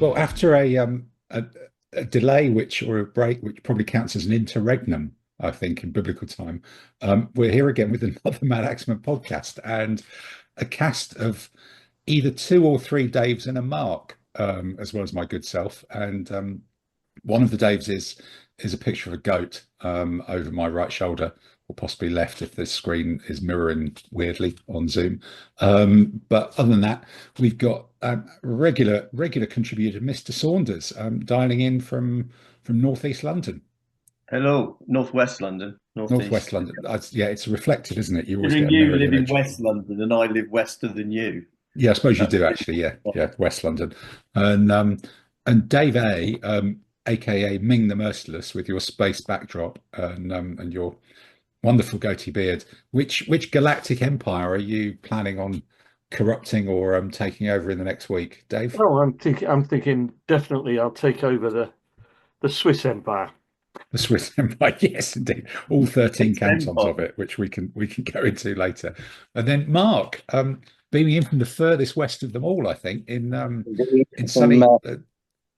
Well, after a delay, or a break, which probably counts as an interregnum, I think, in biblical time, we're here again with another Madaxeman podcast and a cast of either two or three Daves and a Mark, as well as my good self. And one of the Daves is a picture of a goat over my right shoulder, or possibly left if the screen is mirroring weirdly on Zoom. But other than that, we've got regular contributor, Mr. Saunders, dialing in from northeast London. Hello, Northwest London, Northwest Northeast. London. Yeah, it's reflective, isn't it? You always Considering get a you mirrored live in image. West London and I live wester than you. Yeah, I suppose you That's do it. actually. Yeah, yeah, West London, and Dave A, aka Ming the Merciless, with your space backdrop and your wonderful goatee beard. Which galactic empire are you planning on corrupting or taking over in the next week, Dave? Oh, I'm thinking definitely I'll take over the Swiss Empire. The Swiss Empire, yes, indeed. All 13 It's cantons Empire. of it, which we can go into later. And then Mark, beaming in from the furthest west of them all, I think, Indeed. in From sunny,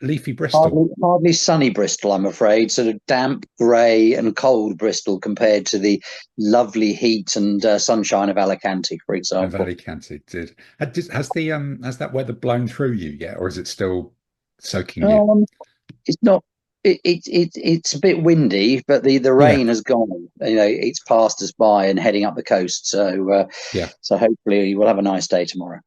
leafy Bristol. hardly sunny Bristol, I'm afraid. Sort of damp, grey, and cold Bristol compared to the lovely heat and sunshine of Alicante, for Of example. Alicante did. Has that weather blown through you yet, or is it still soaking you? Um, it's not. It's a bit windy, but the Yeah, rain has gone. You know, it's passed us by and heading up the coast. yeah, So hopefully we'll have a nice day tomorrow.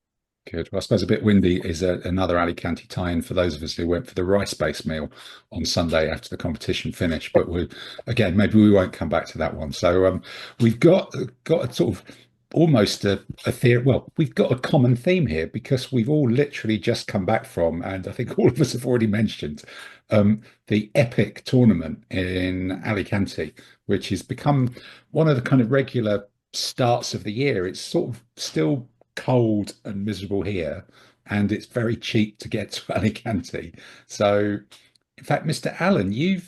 good. Well, I suppose a bit windy is another Alicante tie-in for those of us who went for the rice-based meal on Sunday after the competition finished. But maybe we won't come back to that one. So we've got a sort of almost a theory. Well, we've got a common theme here because we've all literally just come back from, and I think all of us have already mentioned, the epic tournament in Alicante, which has become one of the kind of regular starts of the year. It's sort of still cold and miserable here, and it's very cheap to get to Alicante. So, in fact, Mr. Allen, you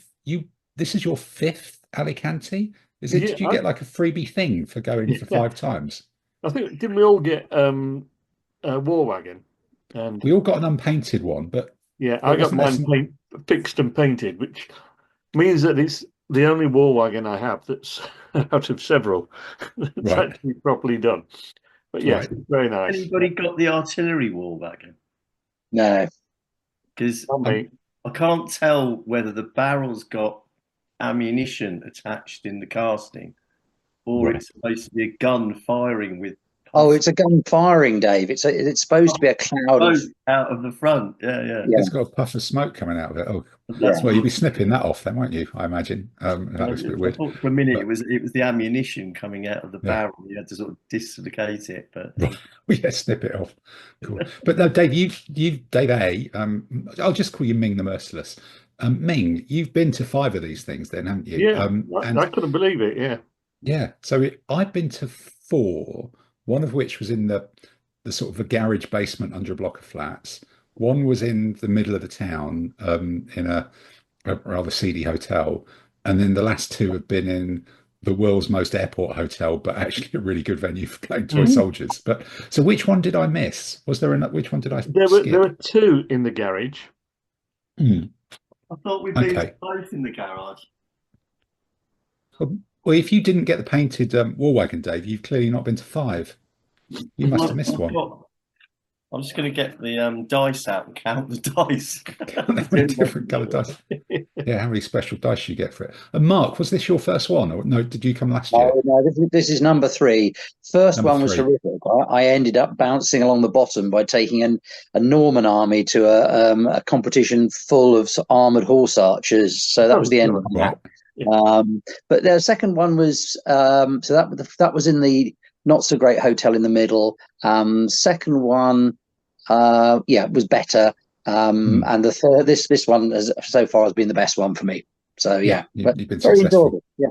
this is your fifth Alicante. Is it? Yeah, Did you get like a freebie thing for going for yeah. five times? I think didn't we all get a War Wagon? And We all got an unpainted one, but yeah, I there got wasn't there mine some. fixed and painted, which means that it's the only War Wagon I have that's out of several that's Right, actually properly done. But yes, right. it's very nice. Anybody got the artillery war wagon? No, Because Not Um, me. I can't tell whether the barrel's got ammunition attached in the casting or right. it's supposed to be a gun firing with oh, puff it's a gun firing, Dave. It's supposed to be a cloud of smoke out of the front. Yeah, yeah. yeah, It's got a puff of smoke coming out of it. Oh, yeah. That's well, what you'll be snipping that off then, won't you? I imagine. That looks a bit I weird. thought for a minute. It But was it was the ammunition coming out of the yeah, barrel. You had to sort of dislocate it, but right. Yeah, snip it off. Cool. But no, Dave, Dave A. I'll just call you Ming the Merciless. Ming, you've been to five of these things, then, haven't you? Yeah, I And couldn't believe it. Yeah. yeah, so I've been to four. One of which was in the sort of a garage basement under a block of flats. One was in the middle of the town, in a rather seedy hotel, and then the last two have been in the world's most airport hotel, but actually a really good venue for playing toy Mhm. soldiers. But so, which one did I miss? Was there another? Which one did I There skip? were two in the garage. Hmm, I thought we'd been to okay. both in the garage. Well, if you didn't get the painted War Wagon, Dave, you've clearly not been to five. You must have missed I've one. got. I'm just going to get the dice out and count the dice. How many different coloured dice? Yeah, how many special dice you get for it? And Mark, was this your first one, or no? Did you come last year? No, no, this is number three. First Number one was three. horrific. I ended up bouncing along the bottom by taking a Norman army to a competition full of armored horse archers. So that Oh, was the end of God. Right. that. But the second one was that was in the not so great hotel in the middle. Second one, yeah, was better. Hmm. And the third, this one has so far has been the best one for me. So Yeah, yeah, but you've been very successful. enjoyable. Yeah.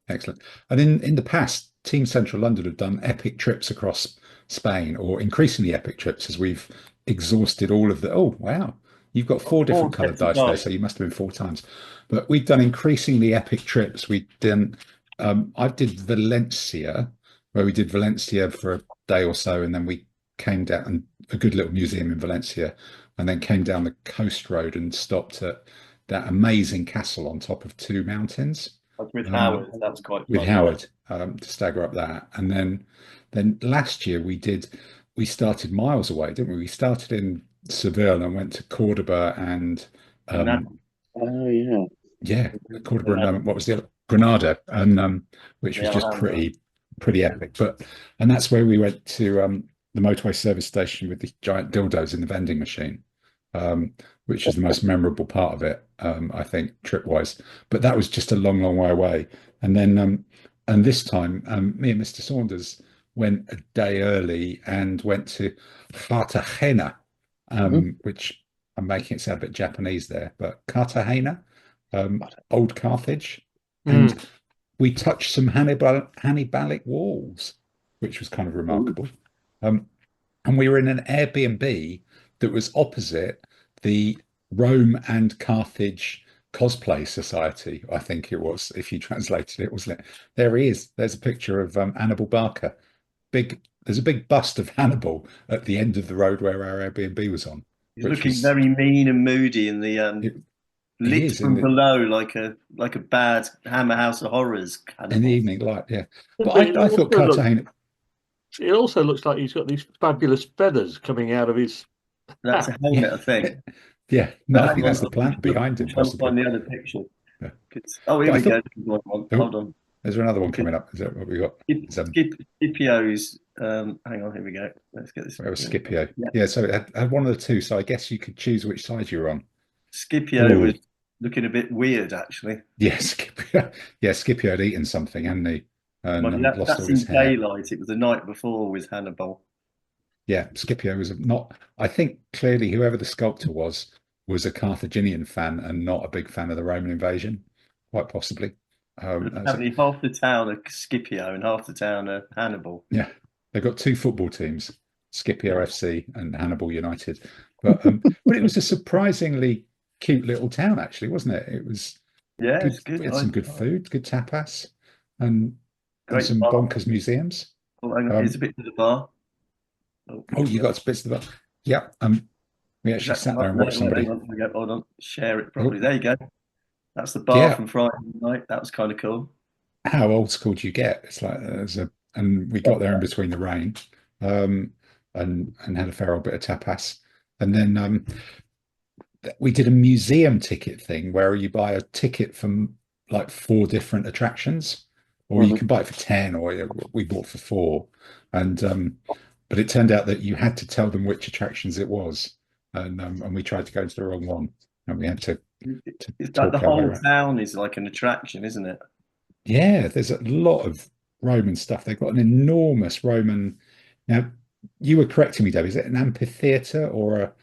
Excellent. And in the past, Team Central London have done epic trips across Spain, or increasingly epic trips, as we've exhausted all of the. Oh, wow. You've got four Four different coloured sets of dice there, dice. so you must have been four times. But we've done increasingly epic trips. We've done, I did Valencia, where we did Valencia for a day or so, and then we came down and a good little museum in Valencia. and then came down the coast road and stopped at that amazing castle on top of two mountains. With Howard, that was quite with fun. Howard to stagger up that. And then last year we started miles away, didn't we? We started in Seville and went to Cordoba and Oh yeah. yeah, Cordoba and what was the other? Granada, and which was just pretty epic. And that's where we went to the motorway service station with the giant dildos in the vending machine, which is the most memorable part of it, I think, trip-wise. But that was just a long, long way away. And then and this time, me and Mr. Saunders went a day early and went to Cartagena, which I'm making it sound a bit Japanese there, but Cartagena, old Carthage. And we touched some Hannibalic walls, which was kind of remarkable. And we were in an Airbnb that was opposite the Rome and Carthage Cosplay Society, I think it was, if you translated it, wasn't it? There he is. There's a picture of Hannibal Barker. There's a big bust of Hannibal at the end of the road where our Airbnb was on. He's looking very mean and moody in the lit from below, like a bad Hammer House of Horrors in the evening light. Yeah, but I thought Cartagena. It also looks like he's got these fabulous feathers coming out of his. That's a helmet, I think. Yeah, no, I think that's the plant behind him. Possibly. Find the other picture. Yeah. Oh, here we go. Hold on. There's another one coming up. Is that what we got? Scipio's. Hang on, here we go. Let's get this. Where was Scipio? Yeah, so it had one of the two. So I guess you could choose which side you were on. Scipio was looking a bit weird, actually. Yeah, Scipio. Yeah, Scipio had eaten something, hadn't he? And lost that's all his in hair. daylight. It was the night before with Hannibal. Yeah, Scipio was not. I think clearly whoever the sculptor was a Carthaginian fan and not a big fan of the Roman invasion, quite possibly. Apparently, half the town are Scipio and half the town are Hannibal. Yeah, they've got two football teams, Scipio FC and Hannibal United. But it was a surprisingly cute little town, actually, wasn't it? It was good. It's good. We had some good food, good tapas, and some bonkers museums. Oh, hang on, here's a bit to the bar. Oh, you got bits to the bar. Yeah. We actually sat there and watched somebody. Hold on, share it properly. There you go. That's the bar from Friday night. That was kind of cool. How old school do you get? It's like and we got there in between the rain, and had a fair old bit of tapas, and then we did a museum ticket thing where you buy a ticket from like 4 different attractions, or you can buy it for 10, or we bought for 4, and but it turned out that you had to tell them which attractions it was. And we tried to go to the wrong one, and we had to it's like the whole town is like an attraction, isn't it? Yeah, there's a lot of Roman stuff. They've got an enormous Roman. Now, you were correcting me, Dave. Is it an amphitheater or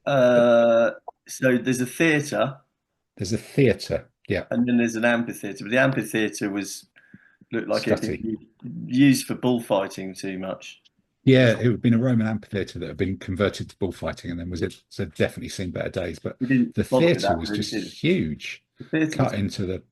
a? So there's a theatre. There's a theatre, yeah, and then there's an amphitheater. But the amphitheater looked like it had been used for bullfighting too much. Yeah, it had been a Roman amphitheatre that had been converted to bullfighting, and then so definitely seen better days. But the theatre was just huge, cut into the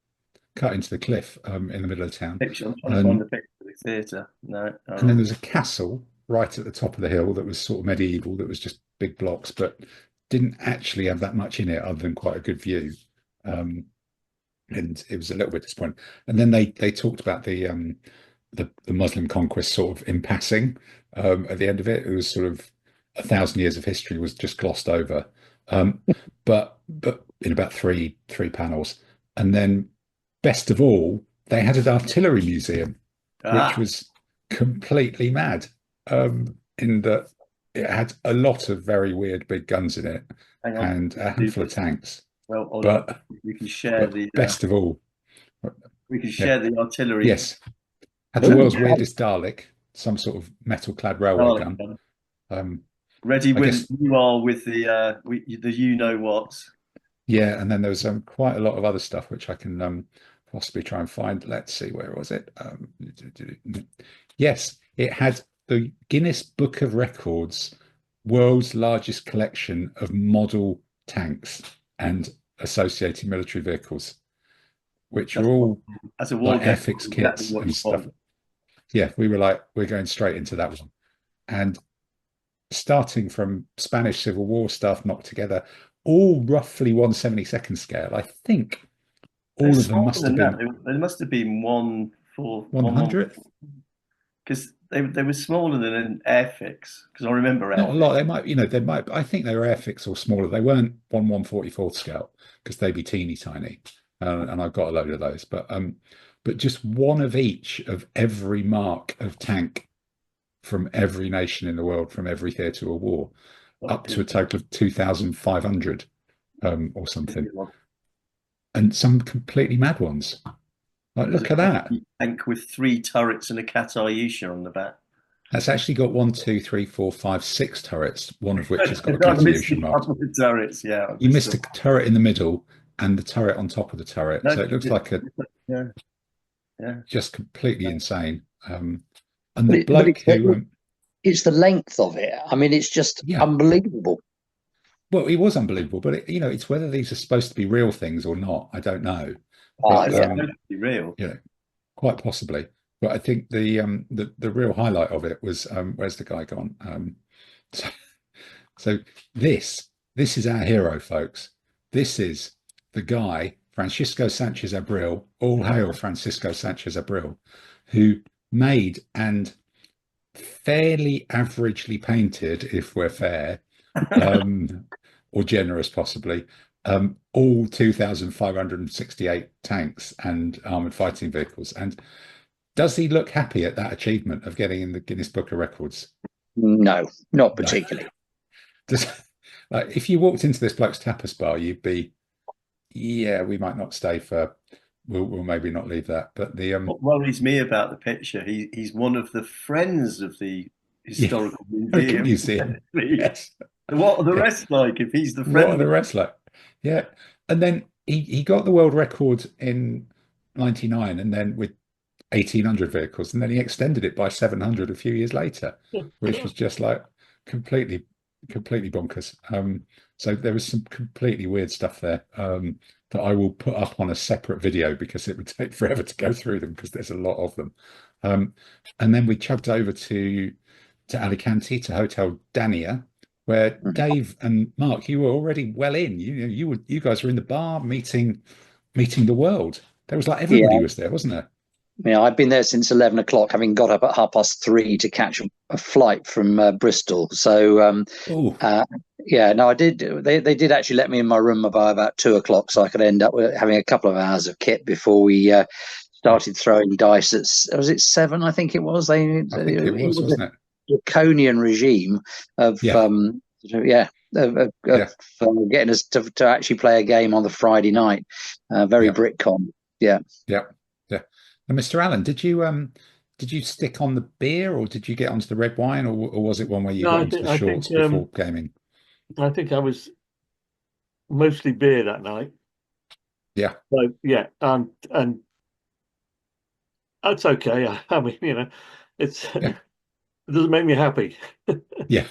cliff in the middle of town. I'm trying to find the picture of the theatre. No. And then there's a castle right at the top of the hill that was sort of medieval, that was just big blocks, but didn't actually have that much in it other than quite a good view. And it was a little bit disappointing. And then they talked about the Muslim conquest sort of in passing. At the end of it, it was sort of 1,000 years of history was just glossed over, but in about three panels. And then, best of all, they had an artillery museum, which was completely mad. In that it had a lot of very weird big guns in it, and a handful of tanks. Well, but we can share the best of all. We can share the artillery. Yes, had the world's weirdest Dalek. Some sort of metal-clad railway gun. Ready when you are with the you know what. Yeah, and then there was quite a lot of other stuff which I can possibly try and find. Let's see, where was it? Yes, it had the Guinness Book of Records world's largest collection of model tanks and associated military vehicles, which are all like FX kits and stuff. Yeah, we were like, we're going straight into that one. And starting from Spanish Civil War stuff knocked together, all roughly 1/72nd scale. I think all of them must have been. There must have been 100th. Because they were smaller than an Airfix. Because I remember Not Airfix. a lot. They might. I think they were Airfix or smaller. They weren't 1/144th scale because they'd be teeny tiny. And I've got a load of those. But just one of each of every mark of tank from every nation in the world, from every theatre of war, up to a total of 2,500 or something, and some completely mad ones. Like, look at that. Tank with 3 turrets and a Katyusha on the back. That's actually got 1, 2, 3, 4, 5, 6 turrets, one of which has got a Katyusha mark. Turrets, yeah. You missed a turret in the middle and the turret on top of the turret. So it looks like just completely insane. And the bloke who... It's the length of it. I mean, it's just unbelievable. Well, it was unbelievable, but it's whether these are supposed to be real things or not. I don't know. Be real. Yeah, quite possibly. But I think the real highlight of it was where's the guy gone? So this is our hero, folks. This is the guy, Francisco Sanchez Abril. All hail Francisco Sanchez Abril, who made and fairly averagely painted, if we're fair, or generous possibly, all 2,568 tanks and armored fighting vehicles. And does he look happy at that achievement of getting in the Guinness Book of Records? No, not particularly. No. If you walked into this bloke's tapas bar, you'd be, we might not stay for... We'll maybe not leave that, but what worries me about the picture, he's one of the friends of the historical museum. Yes. What are the rest like if he's the friend? What are the rest like? Yeah, and then he got the world record in '99, and then with 1,800 vehicles, and then he extended it by 700 a few years later, which was just like completely bonkers. So there was some completely weird stuff there. That I will put up on a separate video because it would take forever to go through them because there's a lot of them. And then we chugged over to Alicante, to Hotel Dania, where Dave and Mark, you were already well in. You guys were in the bar meeting the world. There was like everybody was there, wasn't there? Yeah, I've been there since 11 o'clock, having got up at 3:30 to catch a flight from Bristol. So, I did. They did actually let me in my room by about 2 o'clock, so I could end up with having a couple of hours of kit before we started throwing dice. Was it 7? I think it was. I think it was, wasn't it? Draconian regime of getting us to actually play a game on the Friday night. Very BritCon. Yeah. And Mr. Allen, did you stick on the beer, or did you get onto the red wine, or was it one where you got onto the shorts before gaming? I think I was mostly beer that night. Yeah. So and that's okay. I mean, it doesn't make me happy. Yeah.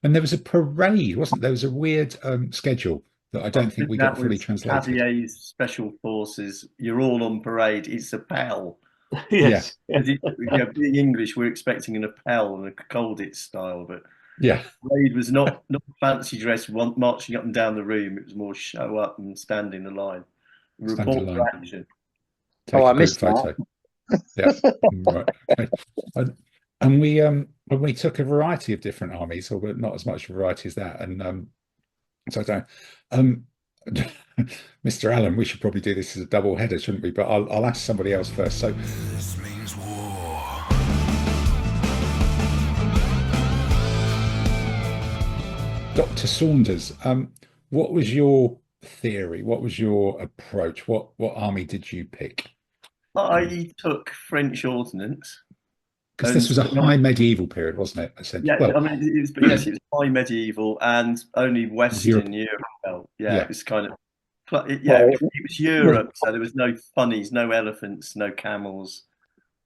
And there was a parade, wasn't there? There was a weird schedule that I don't think we got fully translated. Javier's Special Forces, you're all on parade. It's a Pell. Yes. Being English, we're expecting an Appel and a Colditz style, but parade was not fancy dress marching up and down the room. It was more show up and stand in the line. Report for action. I missed that. Right. Okay. And we took a variety of different armies, or not as much variety as that. And so I don't. Mr. Allen, we should probably do this as a double header, shouldn't we? But I'll ask somebody else first. So this means war. Dr. Saunders, what was your theory? What was your approach? What army did you pick? I took French ordnance. Because this was a high medieval period, wasn't it? Essentially. Yeah, I mean, it was high medieval and only Western Europe. It was kind of, it was Europe, so there was no funnies, no elephants, no camels,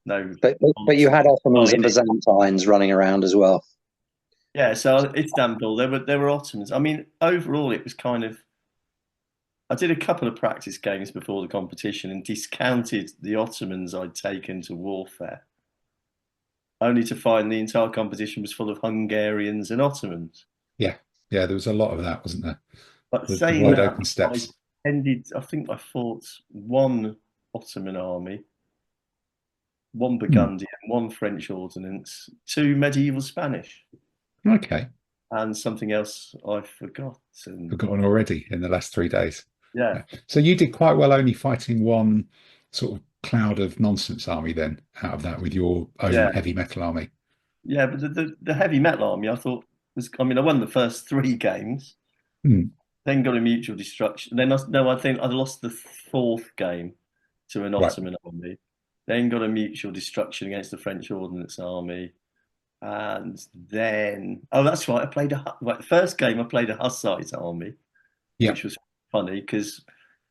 no. But you had Ottomans and Byzantines running around as well. Yeah, so Istanbul, there were Ottomans. I mean, overall, it was kind of. I did a couple of practice games before the competition and discounted the Ottomans I'd taken to warfare. only to find the entire composition was full of Hungarians and Ottomans. Yeah, yeah, there was a lot of that, wasn't there? But The saying wide that, open steppes. I think I fought one Ottoman army, one Hmm. Burgundian, one French ordnance, two medieval Spanish, Okay, and something else I've forgotten. forgotten already in the last 3 days. Yeah. So you did quite well only fighting one sort of cloud of nonsense army then out of that with your own Yeah. heavy metal army. Yeah, but the heavy metal army I thought was, I mean, I won the first 3 games, Hmm. then got a mutual destruction. Then I think I lost the 4th game to an Right. Ottoman army, then got a mutual destruction against the French Ordnance Army. And then, oh, that's right, the first game I played a Hussite army, Yeah. which was funny because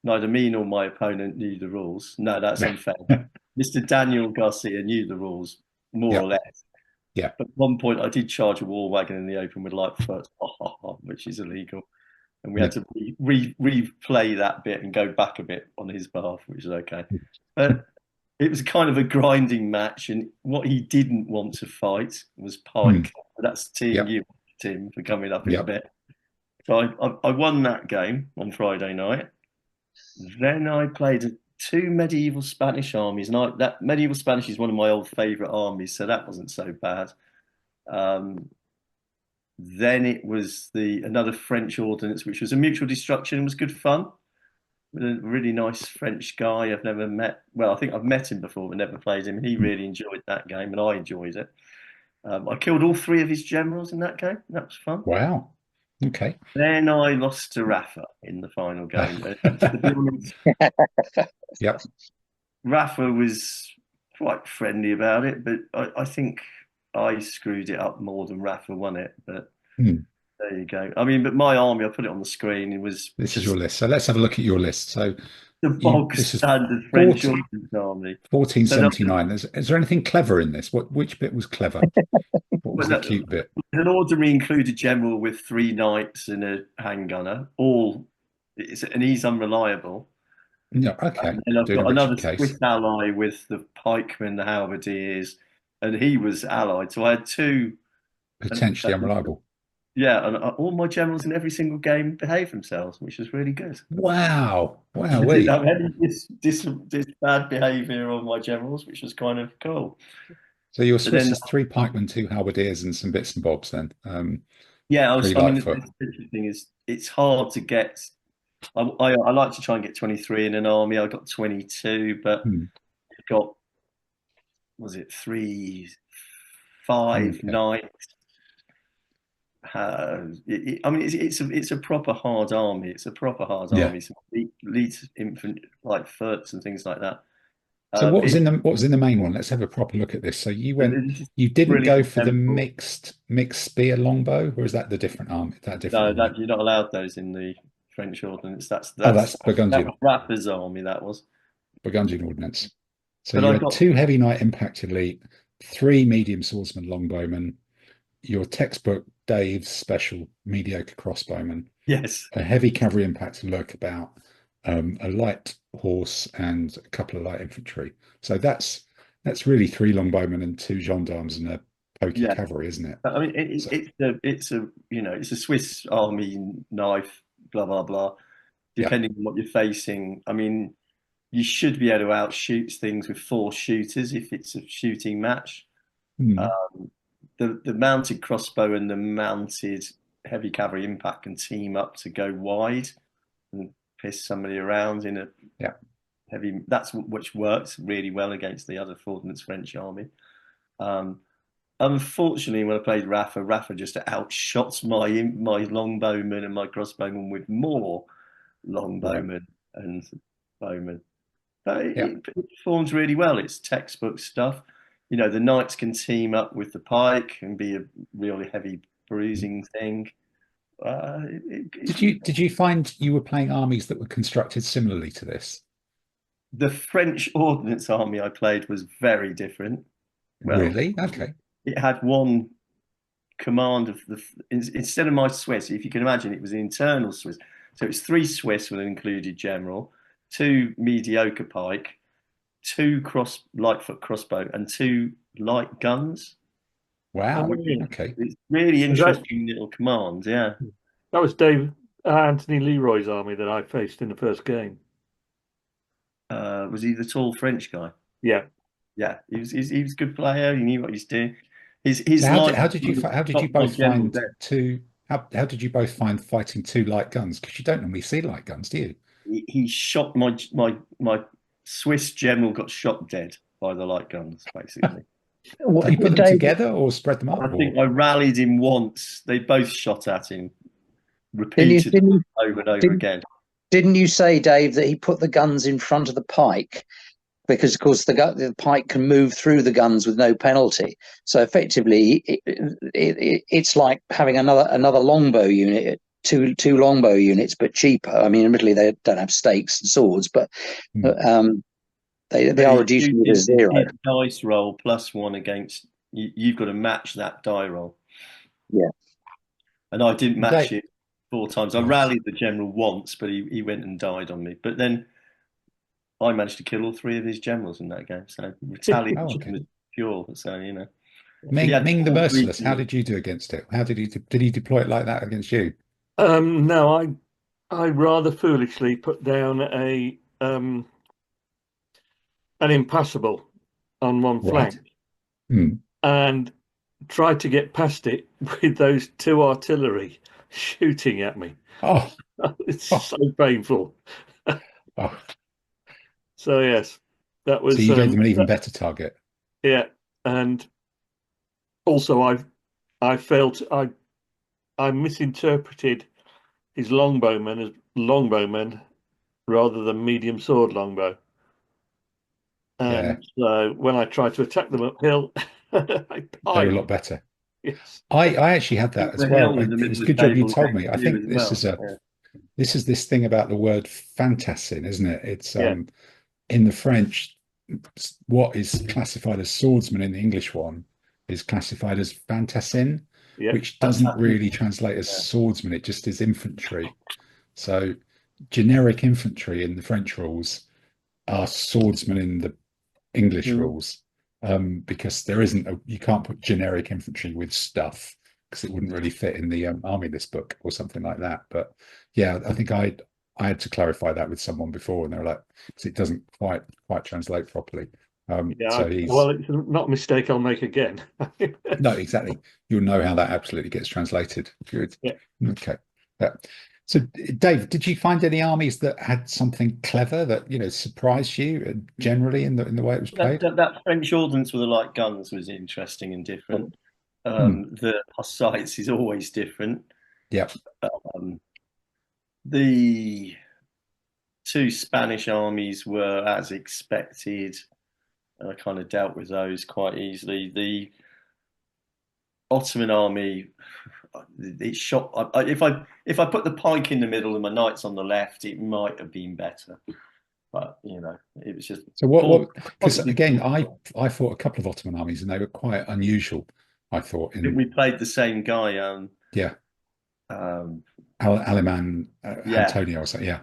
neither me nor my opponent knew the rules. No, that's unfair. Mr. Daniel Garcia knew the rules, more Yeah. or less. Yeah. But at one point, I did charge a war wagon in the open with light foot, which is illegal. And we had to replay that bit and go back a bit on his behalf, which is okay. But it was kind of a grinding match, and what he didn't want to fight was Pike. That's team you, Tim, for coming up in a bit. So I won that game on Friday night. Then I played 2 medieval Spanish armies, and that medieval Spanish is one of my old favourite armies, so that wasn't so bad. Then it was another French ordnance, which was a mutual destruction and was good fun. With a really nice French guy I've never met. Well, I think I've met him before, but never played him. And he really enjoyed that game, and I enjoyed it. I killed all 3 of his generals in that game. That was fun. Wow. Okay. Then I lost to Rafa in the final game. Yep. Rafa was quite friendly about it, but I think I screwed it up more than Rafa won it. But there you go. I mean, but my army, I put it on the screen. It was. This is your list. So let's have a look at your list. So the bog standard French army. 1479. Is there anything clever in this? Which bit was clever? What was the cute bit? An ordinary included general with 3 knights and a handgunner. And he's unreliable. Yeah, okay. And I've got another Swiss ally with the pikemen, the halberdiers, and he was allied. So I had 2 potentially unreliable. Yeah, and all my generals in every single game behaved themselves, which was really good. Wow. Wow. I didn't have any this bad behaviour on my generals, which was kind of cool. So your Swiss is 3 pikemen, 2 halberdiers, and some bits and bobs then. Yeah, the interesting thing is it's hard to get. I like to try and get 23 in an army. I got 22, but got, was it 3, 5 knights? I mean, it's a proper hard army. It's a proper hard army. Some elite infantry, like foots and things like that. So what was in the main one? Let's have a proper look at this. So you didn't go for the mixed spear longbow, or is that the different army? No, you're not allowed those in the French ordnance. That's Burgundian. That was Rafa's army. That was Burgundian ordnance. So you had 2 heavy knight impact elite, 3 medium swordsman longbowmen, your textbook Dave's special mediocre crossbowman. Yes. A heavy cavalry impact lurkabout, a light horse, and a couple of light infantry. So that's really 3 longbowmen and 2 gendarmes and a pokey cavalry, isn't it? I mean, it's a Swiss army knife, blah blah blah. Depending on what you're facing, I mean, you should be able to outshoot things with 4 shooters if it's a shooting match. The mounted crossbow and the mounted heavy cavalry impact can team up to go wide and piss somebody around in a heavy. That's which works really well against the other ordnance French army. Unfortunately, when I played Rafa just outshot my longbowmen and my crossbowmen with more longbowmen and bowmen. But it performs really well. It's textbook stuff. You know, the knights can team up with the pike and be a really heavy bruising thing. Did you find you were playing armies that were constructed similarly to this? The French ordnance army I played was very different. Well, really? Okay. It had one command of instead of my Swiss, if you can imagine, it was an internal Swiss. So it was 3 Swiss with an included general, 2 mediocre pike, 2 light foot crossbow, and 2 light guns. Wow. Oh, yeah. Okay. It's really interesting little command. Yeah. That was Anthony Leroy's army that I faced in the first game. Was he the tall French guy? Yeah. Yeah, he was a good player. He knew what he was doing. So how did you both find how did you both find fighting two light guns? Because you don't normally see light guns, do you? He shot my Swiss general got shot dead by the light guns, basically. Did you put them together or spread them up? I think I rallied him once. They both shot at him repeatedly over and over again. Didn't you say, Dave, that he put the guns in front of the pike? Because, of course, the pike can move through the guns with no penalty. So effectively, it's like having another longbow unit, two longbow units, but cheaper. I mean, admittedly, they don't have stakes and swords, but they are reducing it to zero. Dice roll +1 against you've got to match that die roll. Yeah, and I didn't match it 4 times. I rallied the general once, but he went and died on me. But then I managed to kill all 3 of his generals in that game. So retaliation was pure. So Ming the Merciless. How did you do against it? How did he deploy it like that against you? No, I rather foolishly put down an impassable on one flank and tried to get past it with those 2 artillery shooting at me. Oh, it's so painful. So yes, that was. So you gave them an even better target. Yeah, and also I felt I misinterpreted his longbowmen as longbowmen rather than medium sword longbow. And so when I tried to attack them uphill, they were a lot better. Yes. I actually had that as well. It was a good job you told me. I think this is this thing about the word fantassin, isn't it? It's in the French, what is classified as swordsman in the English one is classified as fantassin, which doesn't really translate as swordsman. It just is infantry. So generic infantry in the French rules are swordsmen in the English rules, because there isn't you can't put generic infantry with stuff because it wouldn't really fit in the army list book or something like that. But yeah, I think I had to clarify that with someone before, and they were like, because it doesn't quite translate properly. Well, it's not a mistake I'll make again. No, exactly. You'll know how that absolutely gets translated. Good. Yeah. Okay. Yeah. So, Dave, did you find any armies that had something clever that surprised you generally in the way it was played? That French ordnance with the light guns was interesting and different. The Hussites is always different. Yeah. The 2 Spanish armies were as expected. I kind of dealt with those quite easily. The Ottoman army, it shot. If I put the pike in the middle and my knights on the left, it might have been better. But it was just. So what? Because again, I fought a couple of Ottoman armies and they were quite unusual. I thought we played the same guy. Aliman Antonio or something.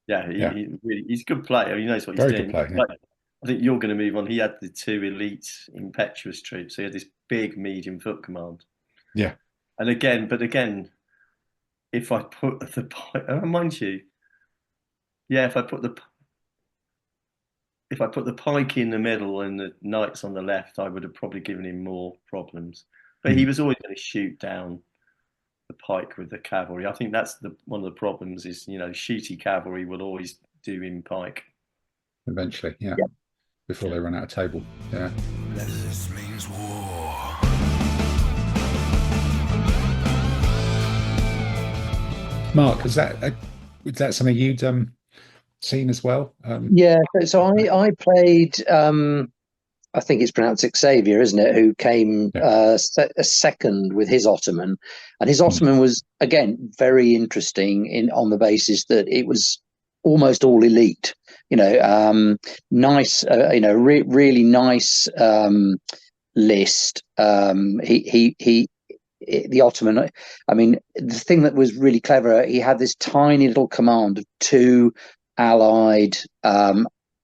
He's a good player. He knows what he's doing. Very good player. I think you're going to move on. He had the 2 elite impetuous troops. So he had this big medium foot command. Yeah. And again, if I put the pike, mind you, if I put the pike in the middle and the knights on the left, I would have probably given him more problems. But he was always going to shoot down the pike with the cavalry. I think that's one of the problems is, shooty cavalry will always do in pike. Eventually, yeah. Before they run out of table. Yeah. This means war. Mark, is that something you'd seen as well? So I played I think it's pronounced Xavier, isn't it, who came a second with his Ottoman. And his Ottoman was, again, very interesting on the basis that it was almost all elite. Nice, really nice list. The Ottoman, I mean, the thing that was really clever, he had this tiny little command of 2 allied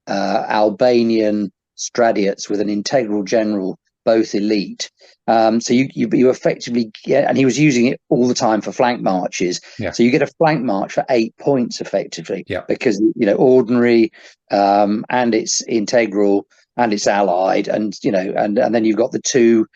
Albanian Stradiots with an integral general both elite. So you effectively get, and he was using it all the time for flank marches. Yeah. So you get a flank march for 8 points effectively, yeah. because ordinary, and it's integral, and it's allied, and and then you've got the two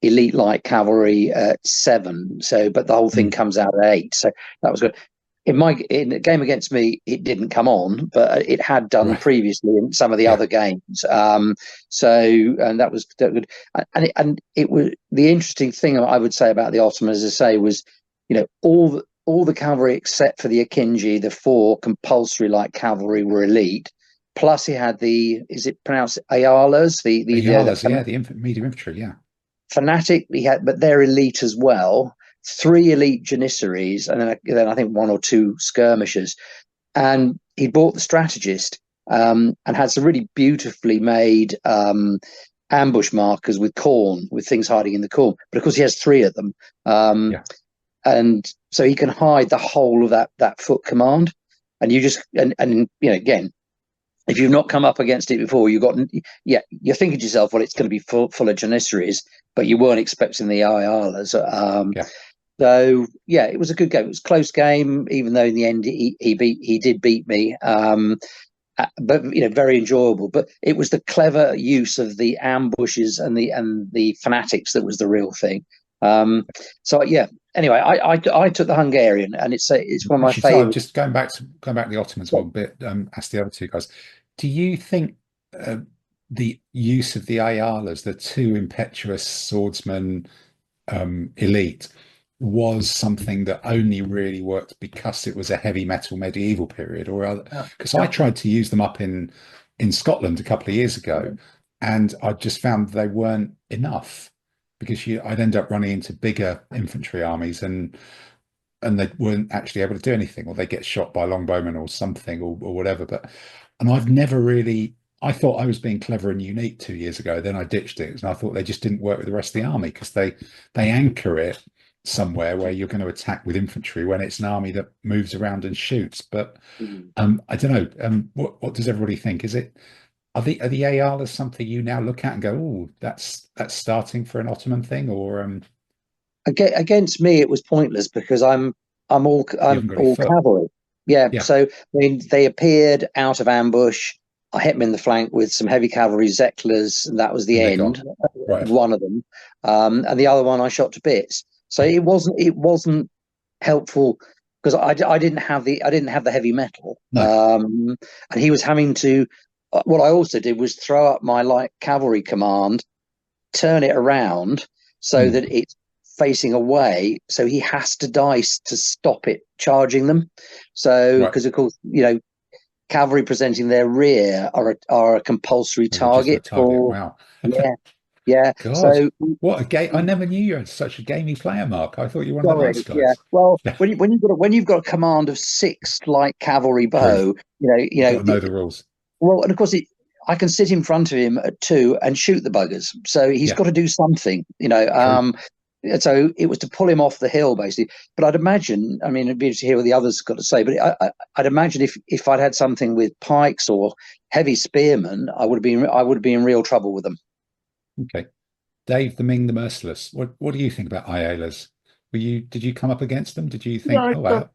elite light cavalry at 7. So, but the whole thing comes out at 8. So that was good. In the game against me, it didn't come on, but it had done previously in some of the other games. And that was good. And it was the interesting thing I would say about the Ottomans, as I say, was all the cavalry except for the Akinji, the 4 compulsory light cavalry, were elite. Plus, he had is it pronounced Ayalas? The medium infantry, yeah. Fanatic, but they're elite as well. 3 elite janissaries, and then I think 1 or 2 skirmishers. And he bought the strategist, and had some really beautifully made ambush markers with corn, with things hiding in the corn. But of course, he has 3 of them, and so he can hide the whole of that foot command. And you just and again, if you've not come up against it before, you're thinking to yourself, well, it's going to be full of janissaries, but you weren't expecting the Ayalas. So it was a good game. It was a close game, even though in the end he did beat me. But very enjoyable. But it was the clever use of the ambushes and the fanatics that was the real thing. Anyway, I took the Hungarian, and it's one of my favourites. Just going back to the Ottomans one bit. Ask the other 2 guys. Do you think the use of the Ayalas, the 2 impetuous swordsmen, elite, was something that only really worked because it was a heavy metal medieval period, or because I tried to use them up in Scotland a couple of years ago, and I just found they weren't enough, because I'd end up running into bigger infantry armies, and they weren't actually able to do anything, or they get shot by longbowmen or something, or whatever. And I've never really. I thought I was being clever and unique 2 years ago. Then I ditched it, and I thought they just didn't work with the rest of the army, because they anchor it somewhere where you're going to attack with infantry when it's an army that moves around and shoots. But I don't know. What does everybody think? Are the Ayalas something you now look at and go, oh, that's starting for an Ottoman thing? Or against me, it was pointless, because I'm all cavalry. Yeah. So they appeared out of ambush. I hit them in the flank with some heavy cavalry Zeklers, and that was the end. One of them, and the other one I shot to bits. So it wasn't helpful, because I didn't have the heavy metal, and he was having to. What I also did was throw up my light cavalry command, turn it around so that it's facing away. So he has to dice to stop it charging them. So because of course cavalry presenting their rear are a compulsory target. Wow. Yeah. God, so what a game! I never knew you were such a gamey player, Mark. I thought you were one of the nice guys. Yeah. Well, when you've got a command of 6 light cavalry bow, you got to know the rules. Well, and of course I can sit in front of him at 2 and shoot the buggers. So he's got to do something, So it was to pull him off the hill, basically. But I'd imagine, it'd be interesting to hear what the others got to say. But I'd imagine if I'd had something with pikes or heavy spearmen, I would have been in real trouble with them. Okay, Dave, the Ming the Merciless. What do you think about Ayalas? Did you come up against them? Did you think? I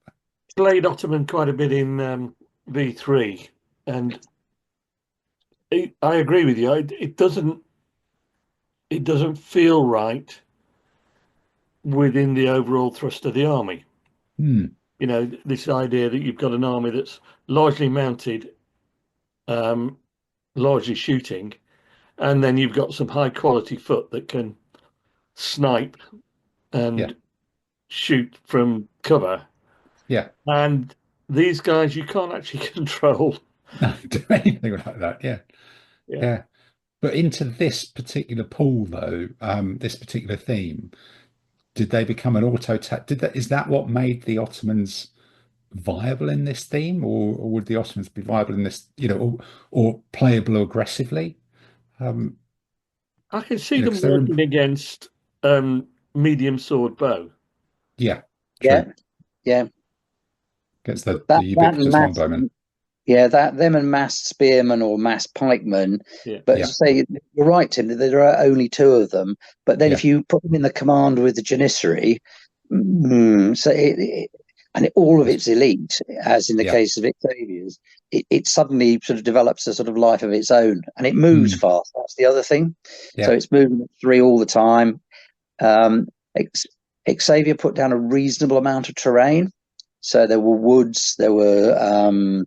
played Ottoman quite a bit in V3, and I agree with you. It doesn't feel right within the overall thrust of the army. This idea that you've got an army that's largely mounted, largely shooting, and then you've got some high quality foot that can snipe and shoot from cover. Yeah. And these guys you can't actually control. No, do anything like that. Yeah. But into this particular pool, though, this particular theme, did they become an auto-attack? Is that what made the Ottomans viable in this theme, or would the Ottomans be viable in this, or playable aggressively? I can see them working against medium sword bow. Yeah. True. Yeah. Against the ubiquitous longbowmen. Yeah, them and massed spearmen or massed pikemen. Yeah. But say you're right, Tim, that there are only two of them. But then if you put them in the command with the Janissary, all of its elite, as in the case of Xavier's, it suddenly sort of develops a sort of life of its own, and it moves fast. That's the other thing. So it's moving at 3 all the time. Xavier put down a reasonable amount of terrain. So there were woods, there were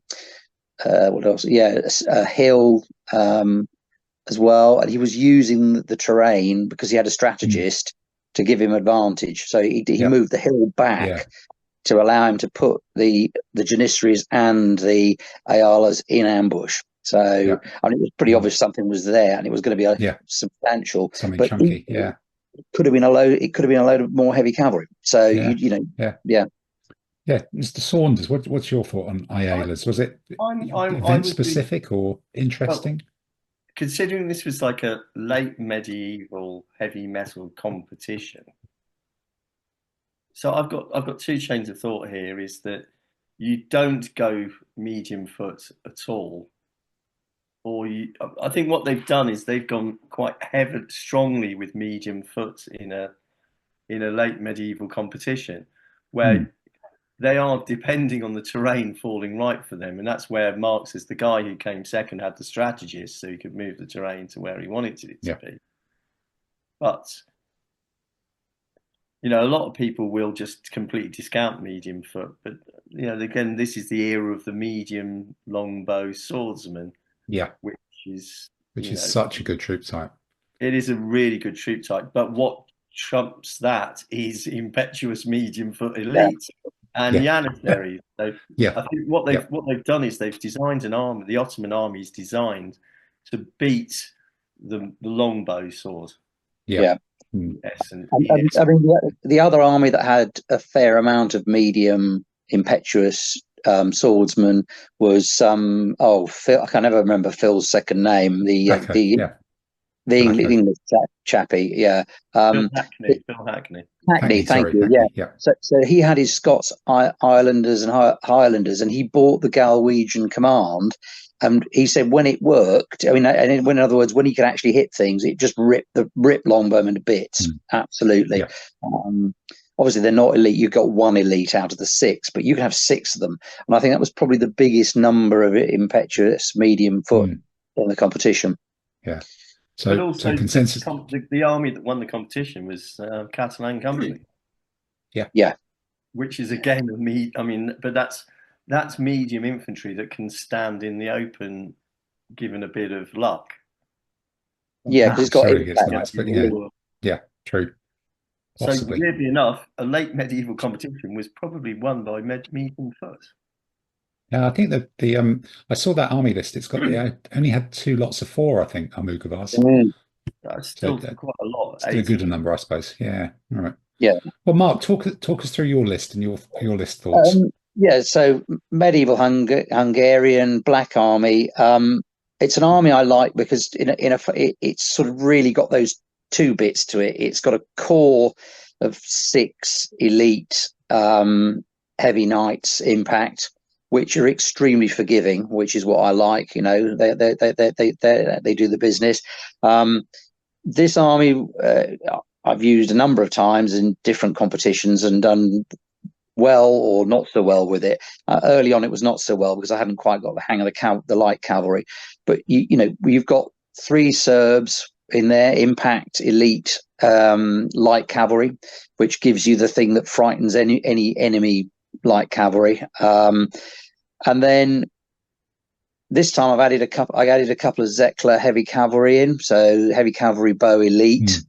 what else? A hill as well, and he was using the terrain because he had a strategist to give him advantage. So he moved the hill back to allow him to put the Janissaries and the Ayalas in ambush. So and it was pretty obvious something was there, and it was going to be substantial, something chunky. It could have been a load. It could have been a load of more heavy cavalry. So Yeah, Mr. Saunders, what's your thought on Ayalas? Was it event specific or interesting? Well, considering this was like a late medieval heavy metal competition, so I've got two chains of thought here. Is that you don't go medium foot at all, or I think what they've done is they've gone quite strongly with medium foot in a late medieval competition, where they are depending on the terrain falling right for them. And that's where Marx, is the guy who came second, had the strategist, so he could move the terrain to where he wanted it to be. But, a lot of people will just completely discount medium foot. But, again, this is the era of the medium longbow swordsman. Yeah. Which is such a good troop type. It is a really good troop type. But what trumps that is impetuous medium foot elite. And Janissaries. I think what they've done is they've designed an army. The Ottoman army is designed to beat the longbow sword. I mean, the other army that had a fair amount of medium impetuous swordsmen was Phil. I can never remember Phil's second name. The English chappie, Phil Hackney. Hackney, thank you. So he had his Scots Islanders and Highlanders, and he bought the Galwegian command. And he said when it worked, in other words, when he could actually hit things, it just ripped longbowmen to bits. Absolutely. Obviously, they're not elite. You've got one elite out of the 6, but you can have 6 of them. And I think that was probably the biggest number of impetuous medium foot in the competition. Yeah. So, but also consensus. The army that won the competition was Catalan Company. Yeah. Which is again but that's medium infantry that can stand in the open, given a bit of luck. Yeah, because it's got true. Possibly. So weirdly enough, a late medieval competition was probably won by medium foot. Yeah, I think that I saw that army list. It's got only had 2 lots of 4, I think, Amugavas. That's still quite a lot. Still a good number, I suppose. Yeah. All right. Yeah. Well, Mark, talk us through your list and your list thoughts. So medieval Hungarian Black Army. It's an army I like because it's sort of really got those 2 bits to it. It's got a core of 6 elite heavy knights impact, which are extremely forgiving, which is what I like. They do the business. This army I've used a number of times in different competitions and done well or not so well with it. Early on, it was not so well because I hadn't quite got the hang of the light cavalry. But you've got 3 Serbs in there, impact elite light cavalry, which gives you the thing that frightens any enemy light cavalry. And then this time I added a couple of Zekla heavy cavalry in, so heavy cavalry bow elite.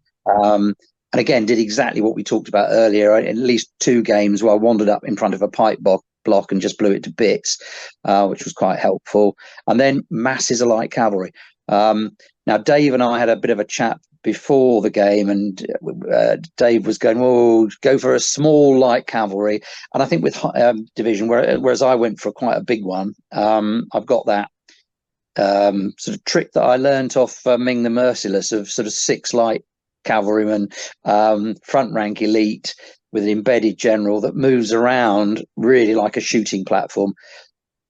And again, did exactly what we talked about earlier. At least 2 games where I wandered up in front of a pipe block and just blew it to bits, which was quite helpful. And then masses of light cavalry. Now, Dave and I had a bit of a chat before the game, and Dave was going, "Well, go for a small light cavalry." And I think with division, whereas I went for quite a big one, I've got that sort of trick that I learnt off Ming the Merciless of sort of 6 light cavalrymen, front rank elite with an embedded general that moves around really like a shooting platform.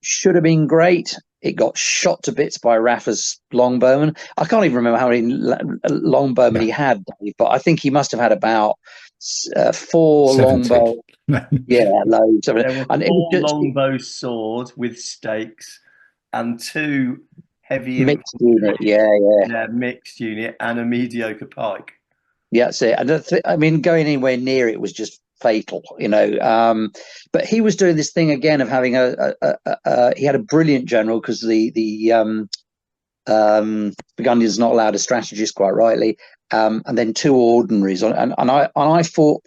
should have been great. It got shot to bits by Rafa's longbowman. I can't even remember how many longbowmen he had, Dave, but I think he must have had about 4 longbow. Yeah, loads. There were 4 longbow sword with stakes and 2 heavy mixed unit. Yeah, mixed unit and a mediocre pike. Yeah, that's it. I mean, going anywhere near it was just fatal, you know. But he was doing this thing again of having he had a brilliant general, because the Burgundians not allowed a strategist, quite rightly, and then 2 ordinaries, and I fought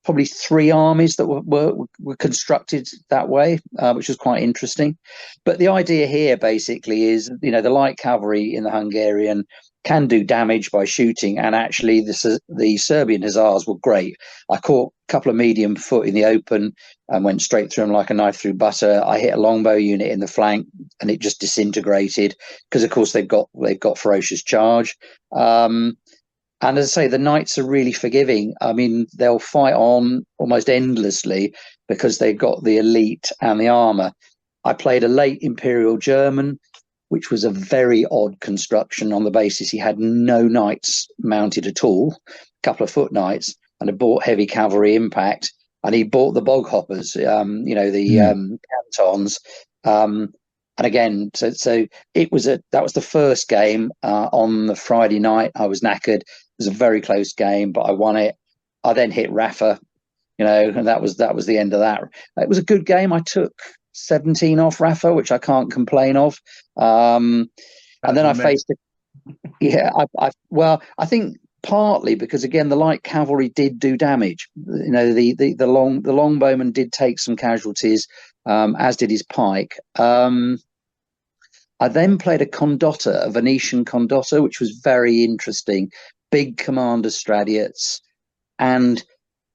probably 3 armies that were constructed that way, which was quite interesting. But the idea here basically is, you know, the light cavalry in the Hungarian can do damage by shooting, and actually the Serbian hussars were great. I caught a couple of medium foot in the open and went straight through them like a knife through butter. I hit a longbow unit in the flank and it just disintegrated, because of course they've got ferocious charge. And as I say, the knights are really forgiving. I mean, they'll fight on almost endlessly because they've got the elite and the armor. I played a late Imperial German, which was a very odd construction on the basis he had no knights mounted at all, a couple of foot knights, and had bought heavy cavalry impact. And he bought the bog hoppers, you know, the cantons. And again, so that was the first game on the Friday night. I was knackered. It was a very close game, but I won it. I then hit Rafa, you know, and that was the end of that. It was a good game. I took 17 off Rafa, which I can't complain of. And then I faced it. Yeah, I think partly because, again, the light cavalry did do damage. You know, the longbowman did take some casualties, as did his pike. I then played a condotta, a Venetian condotta, which was very interesting. Big commander stradiots, and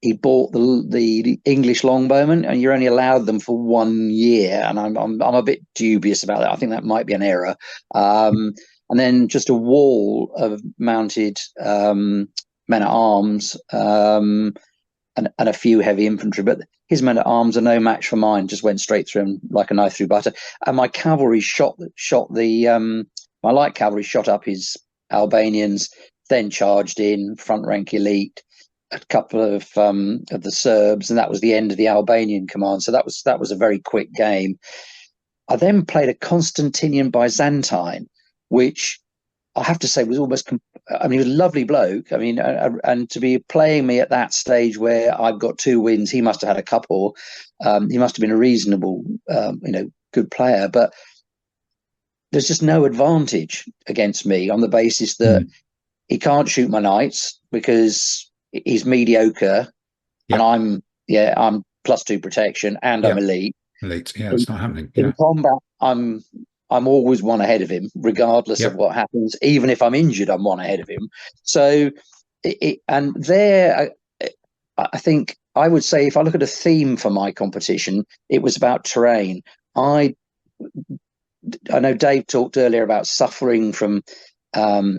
he bought the English longbowmen, and you're only allowed them for 1 year, and I'm a bit dubious about that. I think that might be an error. And then just a wall of mounted men at arms, and a few heavy infantry, but his men at arms are no match for mine. Just went straight through him like a knife through butter. And my cavalry my light cavalry shot up his Albanians, then charged in front rank elite, a couple of the Serbs, and that was the end of the Albanian command. So that was a very quick game. I then played a Constantinian Byzantine, which I have to say was almost. I mean, he was a lovely bloke. I mean, and to be playing me at that stage where I've got 2 wins, he must have had a couple. He must have been a reasonable, good player. But there's just no advantage against me on the basis that he can't shoot my knights because he's mediocre, and I'm +2 protection, and I'm elite. Elite, yeah, it's not happening. In combat, I'm always 1 ahead of him, regardless of what happens. Even if I'm injured, I'm 1 ahead of him. So, I think I would say, if I look at a theme for my competition, it was about terrain. I know Dave talked earlier about suffering from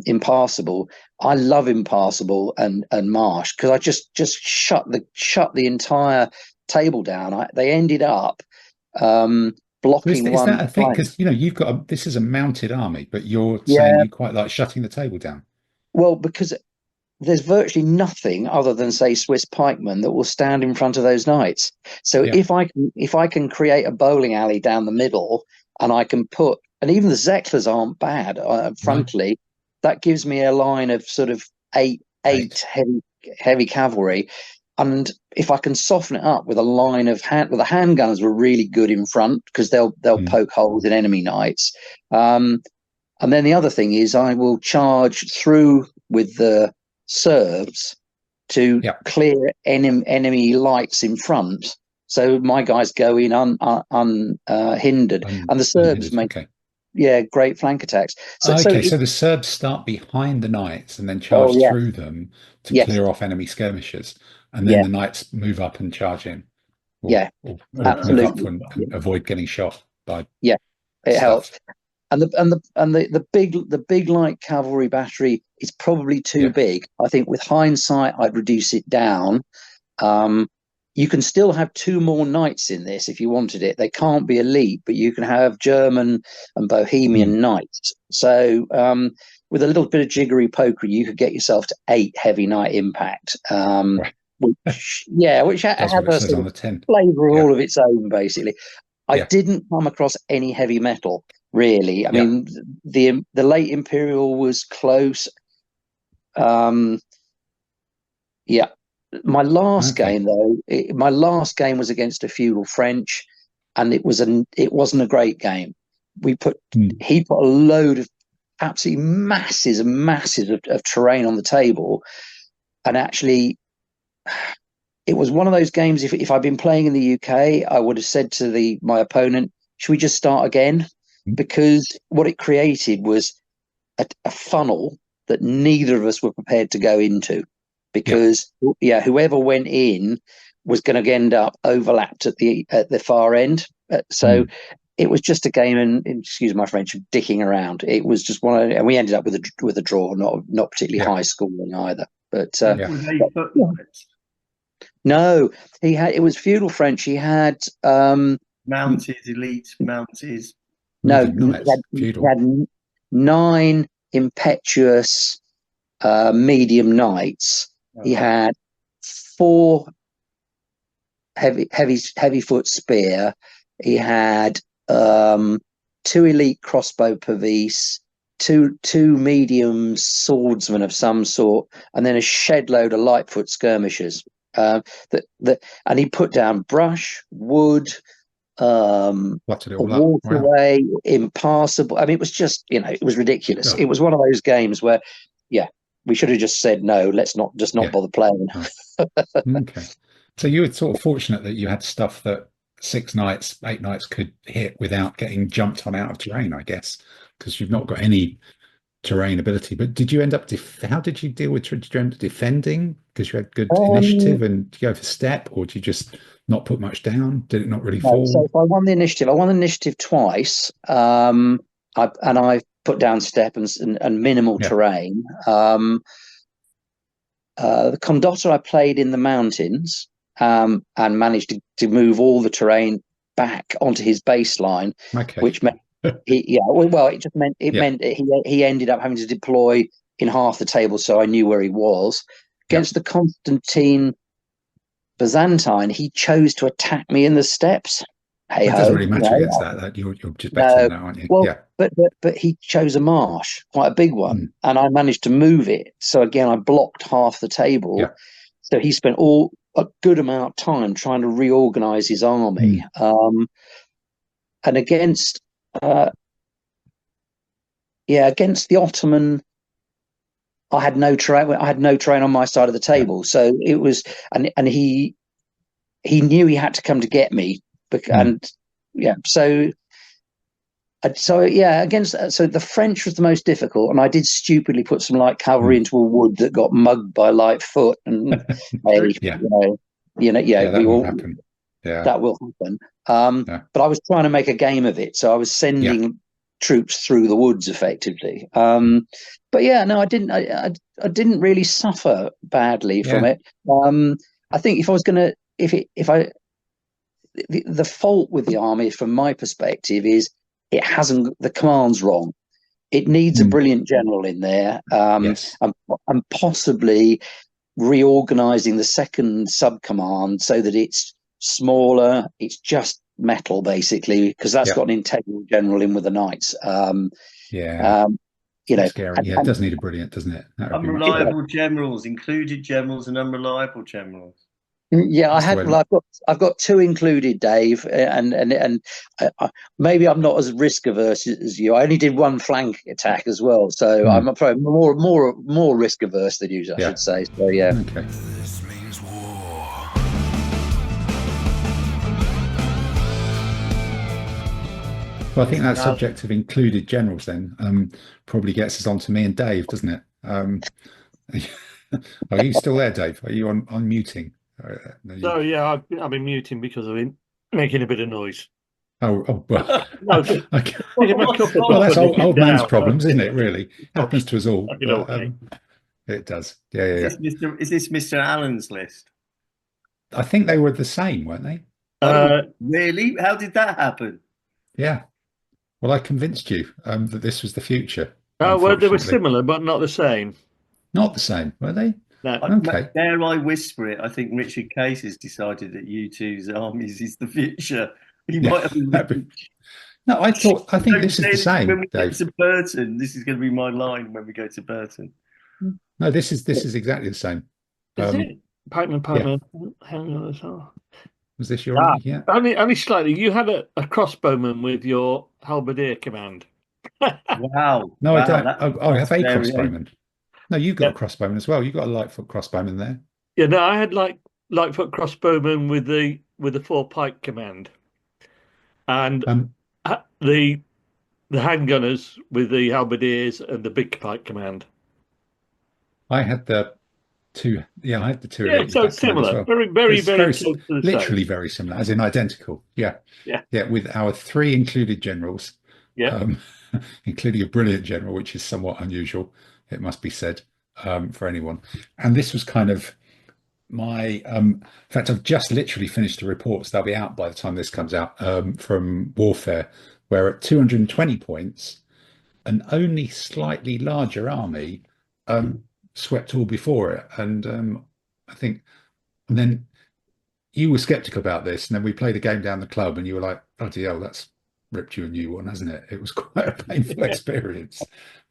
impassable. I love impassable and marsh, because I just shut the entire table down. They ended up blocking is that a thing? Because you've got this is a mounted army, but you're saying you quite like shutting the table down. Well, because there's virtually nothing other than, say, Swiss pikemen that will stand in front of those knights. So if I can create a bowling alley down the middle, and I can put, and even the Zeklers aren't bad frontally, that gives me a line of sort of eight heavy cavalry. And if I can soften it up with a line of the handgunners were really good in front, because they'll poke holes in enemy knights. And then the other thing is, I will charge through with the Serbs to clear enemy lights in front. So my guys go in unhindered, and the Serbs make great flank attacks. So the Serbs start behind the knights and then charge through them to clear off enemy skirmishers, and then the knights move up and charge in. Or absolutely, move up and avoid getting shot by. Yeah, it helps. And the big light cavalry battery is probably too big. I think with hindsight, I'd reduce it down. you can still have 2 more knights in this if you wanted it. They can't be elite, but you can have German and Bohemian knights. So with a little bit of jiggery pokery, you could get yourself to 8 heavy knight impact. Which has a sort of flavour all of its own, basically. I didn't come across any heavy metal, really. I mean, the late Imperial was close. My last game, though, my last game was against a feudal French, and it wasn't a great game. He put a load of absolutely masses and masses of terrain on the table, and actually, it was one of those games. If I'd been playing in the UK, I would have said to my opponent, "Should we just start again?" Because what it created was a funnel that neither of us were prepared to go into. Because whoever went in was going to end up overlapped at the far end. So it was just a game, and excuse my French, of dicking around. It was just and we ended up with a draw, not particularly high scoring either. But no, it was feudal French. He had mounted, elite, mounted. No, he had 9 impetuous medium knights. He had 4 heavy foot spear. He had 2 elite crossbow pervice, two medium swordsmen of some sort, and then a shed load of lightfoot skirmishers. And he put down brush, wood, waterway, impassable. I mean, it was just, it was ridiculous. It was one of those games where, we should have just said no. Let's not bother playing. Okay, so you were sort of fortunate that you had stuff that 6 knights, 8 knights could hit without getting jumped on out of terrain, I guess, because you've not got any terrain ability. But did you end up? How did you deal with? Did you end up defending because you had good initiative and you go for step, or did you just not put much down? Did it not really fall? So if I won the initiative. I won the initiative twice. I put down step and minimal terrain. The Condotta I played in the mountains and managed to move all the terrain back onto his baseline, which meant it meant he ended up having to deploy in half the table, so I knew where he was. Against the Constantine Byzantine, he chose to attack me in the steppes. It doesn't really matter against that. You're just better than that, aren't you? Well, but he chose a marsh, quite a big one, and I managed to move it. So again, I blocked half the table. So he spent a good amount of time trying to reorganize his army. And against the Ottoman, I had no terrain. I had no terrain on my side of the table. So it was, and he knew he had to come to get me. Against so the French was the most difficult, and I did stupidly put some light cavalry into a wood that got mugged by Lightfoot, and that will happen. That will happen. But I was trying to make a game of it, so I was sending troops through the woods effectively. I didn't really suffer badly from it. I think if I was going to, the fault with the army, from my perspective, is the command's wrong. It needs a brilliant general in there, and possibly reorganizing the second sub command so that it's smaller. It's just metal, basically, because that's got an integral general in with the knights. Scary. It does need a brilliant, doesn't it? Unreliable generals, included generals, and unreliable generals. Yeah, I've got 2 included, Dave, and maybe I'm not as risk averse as you. I only did 1 flank attack as well, so I'm probably more risk averse than you, I should say. So Okay. This means war. Well, I think that subject of included generals then probably gets us on to me and Dave, doesn't it? Are you still there, Dave? Are you on muting? I've been muting because of him making a bit of noise. Well, Okay. Well, that's old man's problems, isn't it? Really happens to us all. But, it does. Yeah. Is this Mr. Allen's list? I think they were the same, weren't they? Really? How did that happen? Yeah. Well, I convinced you that this was the future. Oh, well, they were similar, but not the same. Not the same, were they? No. Okay. Dare I whisper it? I think Richard Case has decided that U2's armies is the future. He might have been. No, I think this is the same. When we get to Burton, this is going to be my line when we go to Burton. No, this is exactly the same. Is it? Pikeman. Hang on as well. Was this your army? Yeah. Only slightly. You had a crossbowman with your halberdier command. Wow. No, I don't. I have a crossbowman. No, you've got a crossbowman as well. You've got a lightfoot crossbowman there. Yeah, no, I had lightfoot crossbowman with the 4 pike command, and the handgunners with the halberdiers and the big pike command. I had the two. Yeah, I had the two. Yeah, so it's similar. Well. Very close to the literally same. very similar, as in identical. Yeah. With our 3 included generals. Yeah. Including a brilliant general, which is somewhat unusual, it must be said, for anyone. And this was kind of my. In fact, I've just literally finished the reports. They'll be out by the time this comes out, from Warfare, where at 220 points, an only slightly larger army swept all before it. And I think, and then you were skeptical about this, and then we played a game down the club, and you were like, "Bloody hell, that's ripped you a new one, hasn't it?" It was quite a painful experience.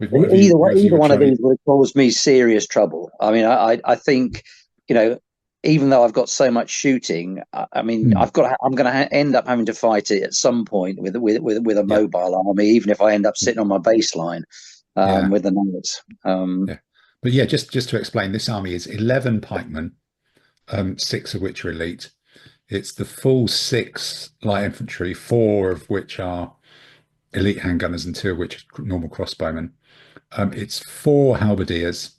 Either one of these would have caused me serious trouble. I mean, I think, even though I've got so much shooting, I mean, I'm going to end up having to fight it at some point with a mobile army, even if I end up sitting on my baseline with the nuggets. But yeah, just to explain, this army is 11 pikemen, 6 of which are elite. It's the full 6 light infantry, 4 of which are elite handgunners and 2 of which are normal crossbowmen. It's 4 halberdiers,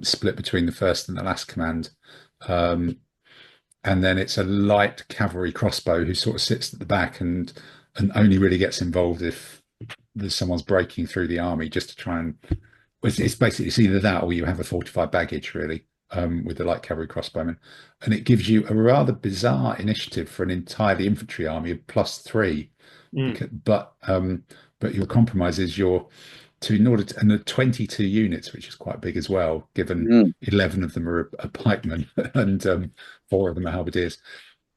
split between the first and the last command. And then it's a light cavalry crossbow who sort of sits at the back and only really gets involved if there's someone's breaking through the army, just to try and. It's basically either that or you have a fortified baggage, really. With the light cavalry crossbowmen, and it gives you a rather bizarre initiative for an entirely infantry army of +3. But your compromise is and the 22 units, which is quite big as well, given 11 of them are pikemen and 4 of them are halberdiers.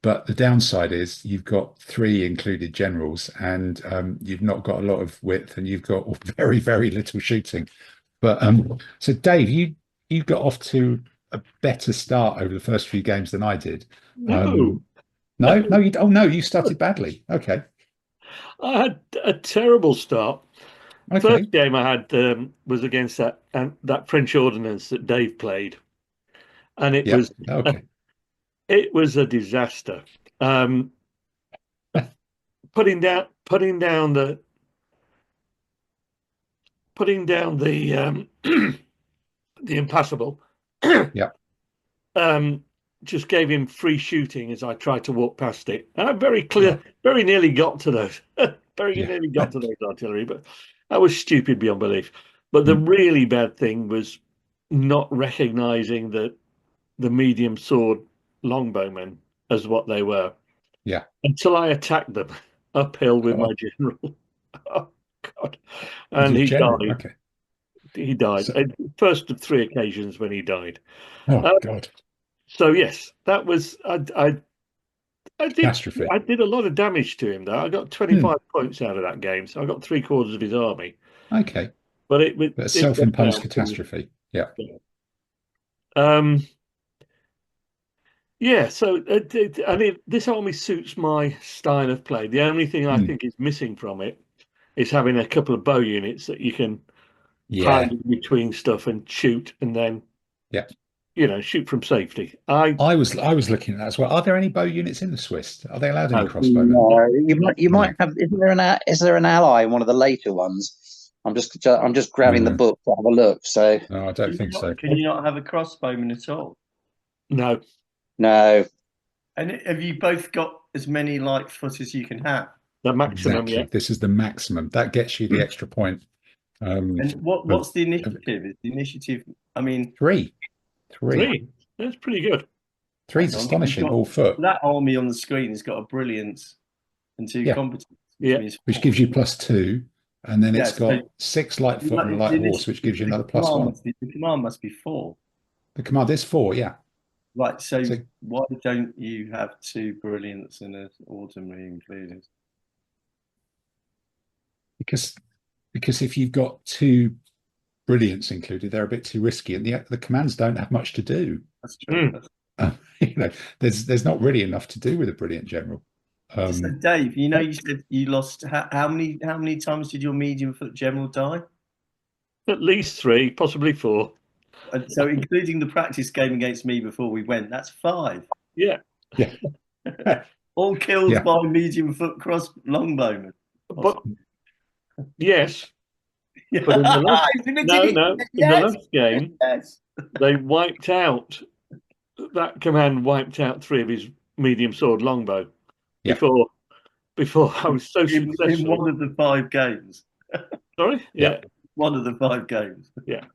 But the downside is you've got 3 included generals, and you've not got a lot of width, and you've got very, very little shooting. But so Dave, you got off to a better start over the first few games than I did. No, you started badly. Okay. I had a terrible start. Okay. First game I had was against that French ordnance that Dave played, and it was it was a disaster. Putting down the the impassable. Just gave him free shooting as I tried to walk past it. And I very nearly got to those. Nearly got to those artillery, but that was stupid beyond belief. But the really bad thing was not recognizing the medium sword longbowmen as what they were. Yeah. Until I attacked them uphill with my general. Oh God! And he died. Okay. He died. So, first of 3 occasions when he died. Oh God! So yes, that was I did catastrophe. I did a lot of damage to him though. I got 25 points out of that game, so I got 3/4 of his army. Okay, but it was a self-imposed catastrophe. Yeah. Yeah. So this army suits my style of play. The only thing I think is missing from it is having a couple of bow units that you can hide in between stuff and shoot, and then shoot from safety. I was looking at that as well. Are there any bow units in the Swiss? Are they allowed any crossbowmen? No, you might have. Is there an ally in one of the later ones? I'm just grabbing the book to have a look. So no, I don't think so. Can you not have a crossbowman at all? No. And have you both got as many light foot as you can have? The maximum. Exactly. Yeah. This is the maximum. That gets you the extra point. And what's the initiative? Is the initiative? I mean, 3. That's pretty good. Three's astonishing, all foot. That army on the screen has got a brilliance and 2 competence. Which gives you +2. And then it's got 6 light foot and a light horse, which gives you another +1. The command must be 4. The command is 4, yeah. Right, so why don't you have 2 brilliance and an ordinary included? Because if you've got 2 brilliance included, they're a bit too risky, and the commands don't have much to do. That's true. There's not really enough to do with a brilliant general. So Dave, you said you lost. How many times did your medium foot general die? At least 3, possibly 4. So including the practice game against me before we went, that's 5. Yeah. All killed by medium foot cross longbowmen. But yes. But in the last game, they wiped out. That command wiped out 3 of his medium sword longbow. Before I was so successful in one of the 5 games. Sorry, one of the 5 games. Yeah.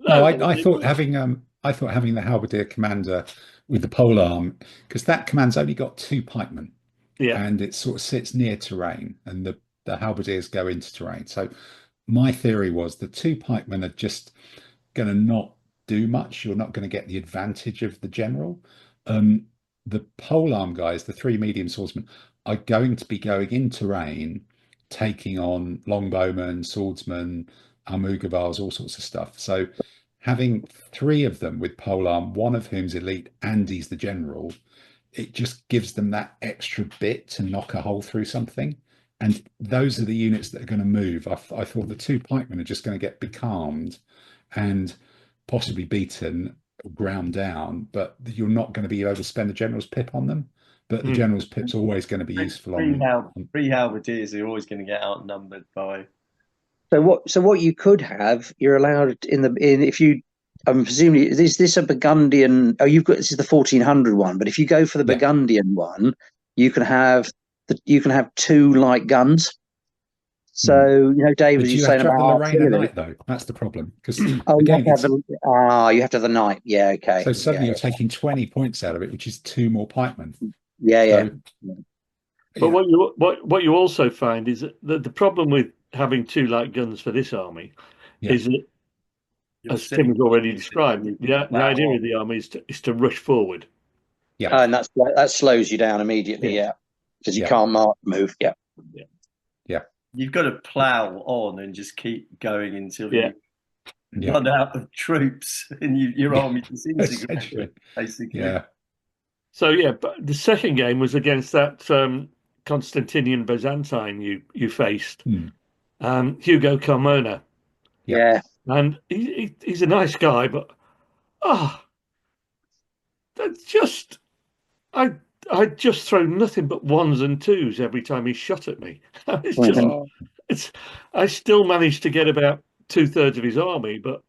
I thought having the halberdier commander with the pole arm, because that command's only got 2 pikemen, and it sort of sits near terrain, and the halberdiers go into terrain. So my theory was the 2 pikemen are just going to not do much. You're not going to get the advantage of the general. The polearm guys, the 3 medium swordsmen, are going to be going in terrain, taking on longbowmen, swordsmen, armugavars, all sorts of stuff. So having 3 of them with polearm, one of whom's elite and he's the general, it just gives them that extra bit to knock a hole through something. And those are the units that are going to move. I thought the 2 pikemen are just going to get becalmed and possibly beaten, ground down, but you're not going to be able to spend the general's pip on them. But the general's pip's always going to be useful on 3 halberdiers are always going to get outnumbered by. So what you could have, you're allowed if you, I'm presumably, is this a Burgundian? Oh, this is the 1400 one. But if you go for the Burgundian one, you can have 2 light guns. So Dave, as you saying about Lorraine night though, that's the problem. Because you have to have the night. Yeah, okay. So suddenly you're taking 20 points out of it, which is 2 more pikemen. But what you also find is that the problem with having 2 light guns for this army is that, as Tim has already described, the idea of the army is to rush forward. And that slows you down immediately. Because you can't move. You've got to plow on and just keep going until you run out of troops and your army disintegrates, basically. So but the second game was against that Constantinian Byzantine you faced, Hugo Carmona. And he's a nice guy, but that's just I just throw nothing but 1s and 2s every time he shot at me. I still managed to get about 2/3 of his army, but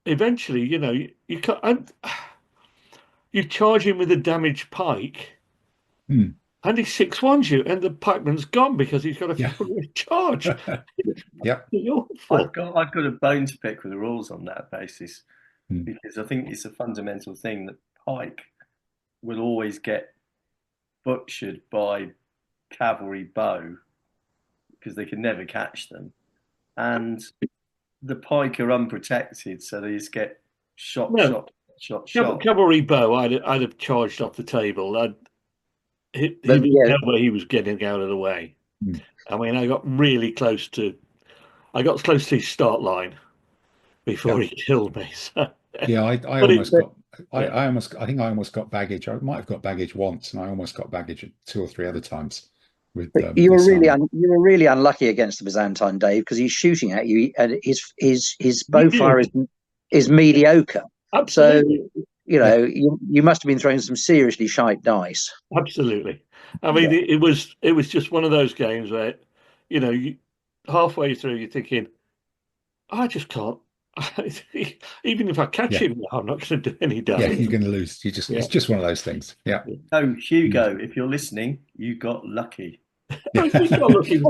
eventually, you can't. You charge him with a damaged pike, and he 6-1s you, and the pikeman's gone because he's got a full charge. I've got a bone to pick with the rules on that basis, because I think it's a fundamental thing that pike will always get butchered by cavalry bow because they can never catch them, and the pike are unprotected, so they just get shot. Cavalry bow, I'd have charged off the table. He didn't know where he was getting out of the way. I mean, I got close to his start line before he killed me. So. I think I almost got baggage. I might have got baggage once, and I almost got baggage 2 or 3 other times. You were really unlucky against the Byzantine, Dave, because he's shooting at you, and his bow fire is mediocre. Absolutely. So you must have been throwing some seriously shite dice. Absolutely. I mean, it was just one of those games where halfway through you're thinking, I just can't. Even if I catch him, I'm not going to do any damage. Yeah, you're going to lose. It's just one of those things. Yeah. Oh, Hugo, if you're listening, you got lucky. Everybody,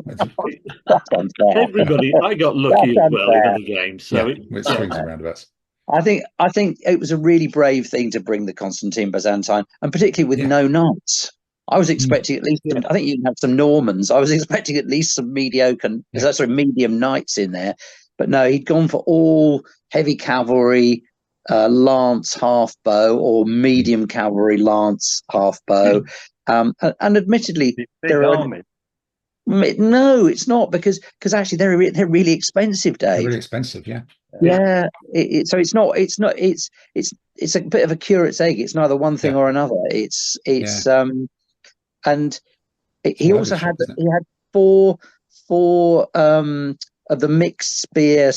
I got lucky as well in the game. So it swings and roundabouts. I think it was a really brave thing to bring the Constantine Byzantine, and particularly with no knights. I was expecting at least some, I think you can have some Normans. I was expecting at least some medium knights in there, but no, he'd gone for all heavy cavalry, lance half bow, or medium cavalry lance half bow. And admittedly, no, it's not, because actually they're really expensive, Dave. They're really expensive, yeah. So it's a bit of a curate's egg. It's neither one thing or another. And he also had four of the mixed spear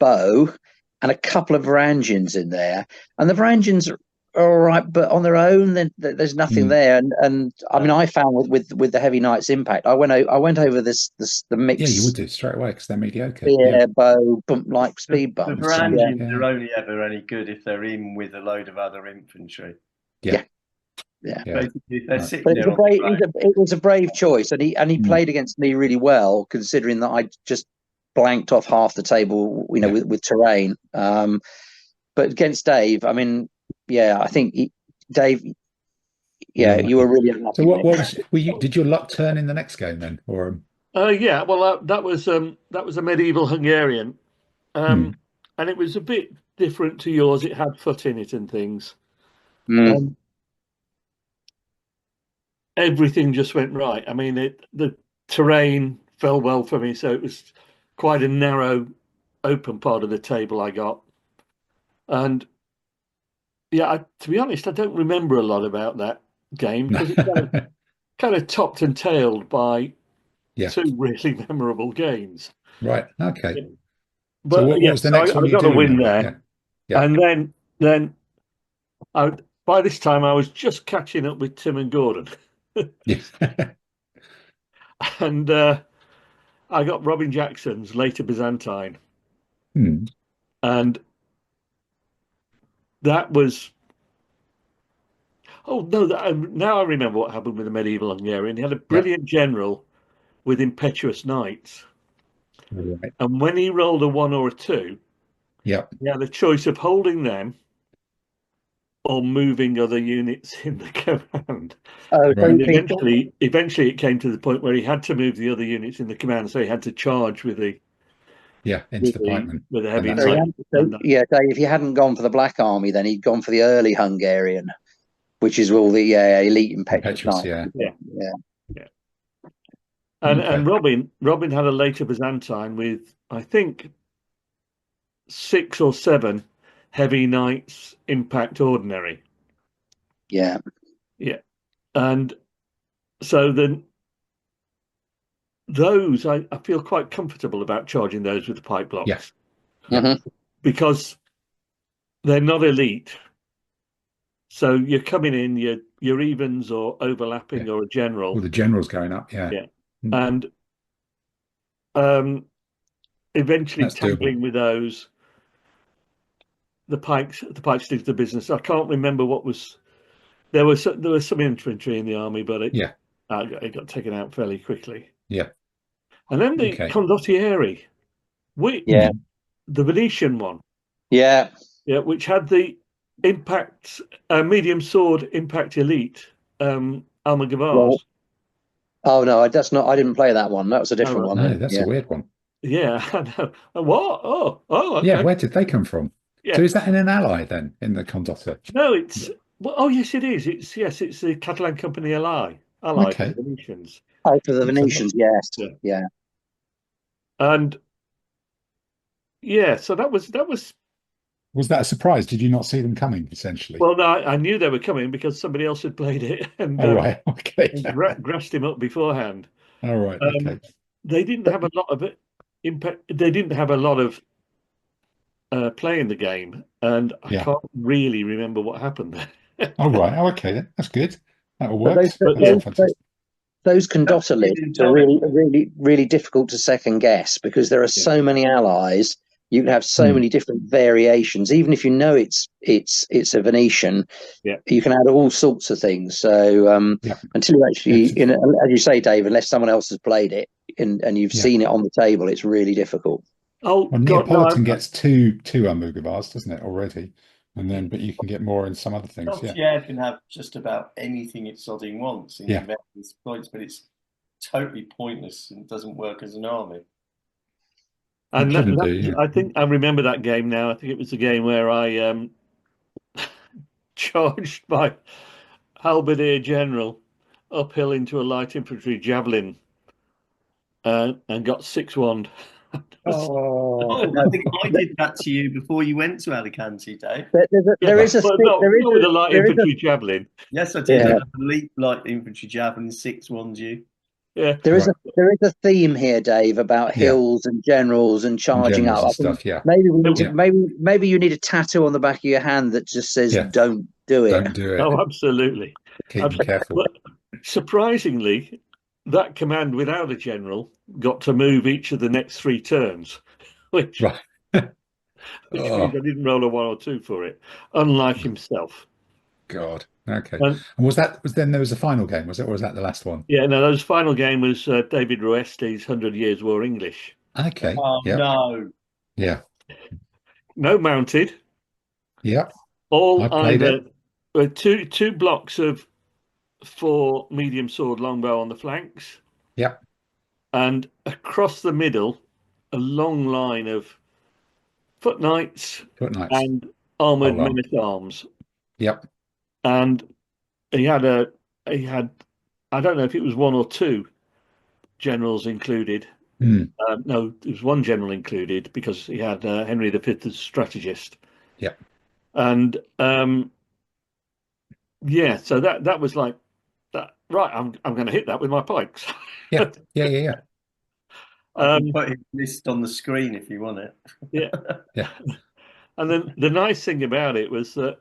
bow and a couple of Varangians in there, and the Varangians are all right, but on their own, then there's nothing there. And I mean, I found with the Heavy Knights Impact, I went over the mix. Yeah, you would do straight away because they're mediocre. Bow bump like speed bumps. The Varangians are only ever any good if they're in with a load of other infantry. Yeah. Basically, they're sitting there. It was a brave choice, and he played against me really well, considering that I just blanked off half the table, with terrain. But against Dave, I mean, I think Dave, you were really unlucky. So what was did your luck turn in the next game then, or? That was a medieval Hungarian, and it was a bit different to yours. It had foot in it and things. Everything just went right. I mean, the terrain fell well for me, so it was quite a narrow, open part of the table I got. And to be honest, I don't remember a lot about that game, because it kind of topped and tailed by two really memorable games. Right. Okay. But so what was the next one? I got a win there, and then by this time I was just catching up with Tim and Gordon. And I got Robin Jackson's Later Byzantine, and that was now I remember what happened with the medieval Hungarian. He had a brilliant general with impetuous knights, and when he rolled a 1 or a 2, he had a choice of holding them or moving other units in the command. Eventually it came to the point where he had to move the other units in the command, so he had to charge with the into the pikeman with a heavy knight. Dave, if he hadn't gone for the Black Army, then he'd gone for the early Hungarian, which is all the elite impetuous knights. And Robin had a Later Byzantine with, I think, 6 or 7 Heavy Knights Impact Ordinary. And so then those, I feel quite comfortable about charging those with the pike blocks. Because they're not elite. So you're coming in, your evens or overlapping or a general. Well, the general's going up, And eventually tackling with those. The pikes did the business. I can't remember what was. There was some infantry in the army, but it got taken out fairly quickly. And then the condottieri, the Venetian one. Which had the impact medium sword impact elite Almogavars. Oh no, that's not. I didn't play that one. That was a different one. No, that's a weird one. I know. What? Okay. Yeah, where did they come from? So is that in an ally then, in the condotta? No, it's yes, it is. It's the Catalan Company ally for the Venetians. Oh, for the Venetians, yes. And so that was. Was that a surprise? Did you not see them coming, essentially? Well, no, I knew they were coming because somebody else had played it and grassed him up beforehand. All right, okay. They didn't have a lot of impact. They didn't have a lot of play in the game, and I can't really remember what happened there. Oh, right. Oh, okay, then. That's good. That'll work. Those condotta lists are really, really, really difficult to second guess, because there are so many allies. You can have so many different variations. Even if you know it's a Venetian, you can add all sorts of things. So until you actually, as you say, Dave, unless someone else has played it and you've seen it on the table, it's really difficult. Oh Well, God, no! Neapolitan gets two almugavars, doesn't it, already? And then, but you can get more in some other things. Yeah, can have just about anything its sodding wants in various points, but it's totally pointless and doesn't work as an army. And I think I remember that game now. I think it was the game where I charged my halberdier general uphill into a light infantry javelin and got 6-1. Oh, I think I did that to you before you went to Alicante, Dave. There is a light infantry javelin. Yes, I did. Yeah. Elite light infantry javelin 6-1'd you. Yeah, there is a theme here, Dave, about hills and generals and charging up and stuff. Yeah, maybe you need a tattoo on the back of your hand that just says "Don't do it." Don't do it. Oh, absolutely. Keep careful. But surprisingly, that command without a general got to move each of the next 3 turns, which means I didn't roll a 1 or 2 for it, unlike himself. God. Okay. And was then there was a final game? Was that the last one? Yeah, no, the final game was David Roesti's 100 Years War English. Okay. No. Yeah. No mounted. Yeah. All either two blocks of 4 medium sword longbow on the flanks. Yeah. And across the middle, a long line of foot knights and armored men at arms. Yep. And he had I don't know if it was 1 or 2 generals included. No, there was 1 general included because he had Henry V as strategist. Yeah. And so that was like that. Right, I'm going to hit that with my pikes. Yeah. I can put his list on the screen if you want it. Yeah. And then the nice thing about it was that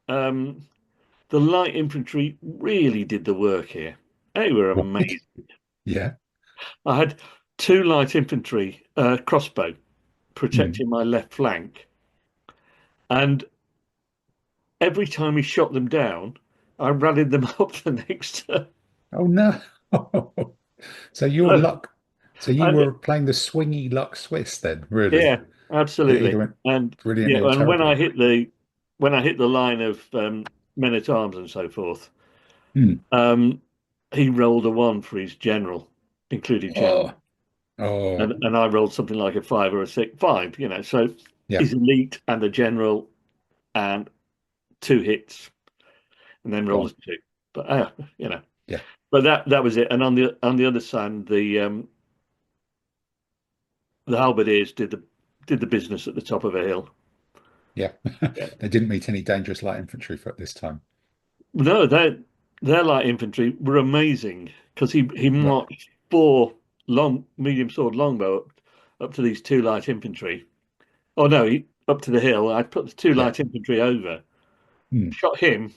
the light infantry really did the work here. They were amazing. Yeah. I had 2 light infantry crossbow protecting my left flank. And every time he shot them down, I rallied them up the next turn. Oh, no. So your luck. So you were playing the swingy luck Swiss then, really? Yeah, absolutely. And when I hit the line of men at arms and so forth, he rolled a 1 for his general, including general. And I rolled something like a 5 or a 6, 5. So he's elite and a general, and 2 hits, and then rolled a 2. But yeah. But that was it. And on the other side, the halberdiers did the business at the top of a hill. Yeah. They didn't meet any dangerous light infantry for this time. No, their light infantry were amazing because he marched 4 medium sword longbow up to these 2 light infantry. Oh no, up to the hill. I put the 2 light infantry over, shot him